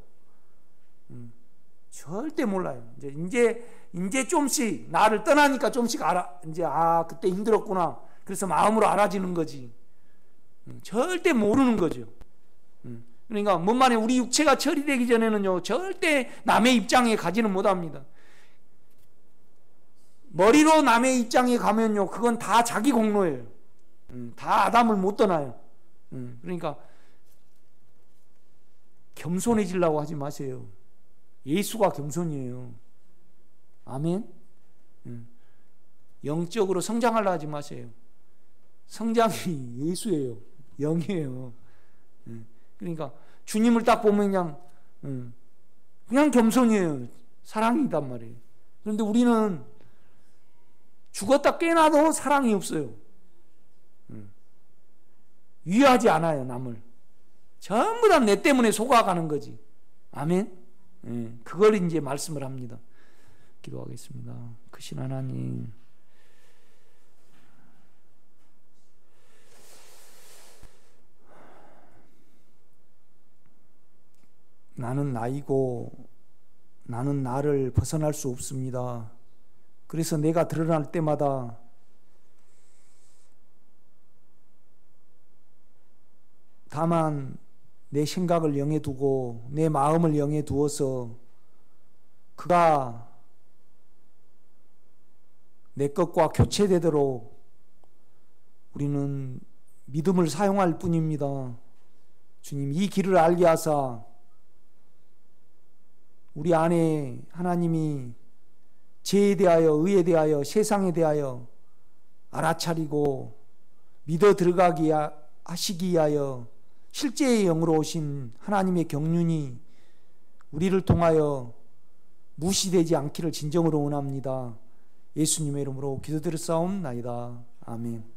절대 몰라요. 이제 좀씩 나를 떠나니까 좀씩 알아. 이제 그때 힘들었구나. 그래서 마음으로 알아지는 거지. 절대 모르는 거죠. 그러니까 뭔 말이에요? 우리 육체가 처리되기 전에는요, 절대 남의 입장에 가지는 못합니다. 머리로 남의 입장에 가면요, 그건 다 자기 공로예요. 다 아담을 못 떠나요. 그러니까 겸손해지려고 하지 마세요. 예수가 겸손이에요. 아멘. 영적으로 성장하려 하지 마세요. 성장이 예수예요. 영이에요. 그러니까 주님을 딱 보면 그냥 겸손이에요. 사랑이단 말이에요. 그런데 우리는 죽었다 깨나도 사랑이 없어요. 위하지 않아요, 남을. 전부 다 내 때문에 속아가는 거지. 아멘? 그걸 이제 말씀을 합니다. 기도하겠습니다. 크신 하나님, 나는 나이고 나는 나를 벗어날 수 없습니다. 그래서 내가 드러날 때마다 다만 내 생각을 영에 두고 내 마음을 영에 두어서 그가 내 것과 교체되도록 우리는 믿음을 사용할 뿐입니다. 주님, 이 길을 알게 하사 우리 안에 하나님이 죄에 대하여, 의에 대하여, 세상에 대하여 알아차리고 믿어 들어가게 하시기 위하여 실제의 영으로 오신 하나님의 경륜이 우리를 통하여 무시되지 않기를 진정으로 원합니다. 예수님의 이름으로 기도드렸사옵나이다. 아멘.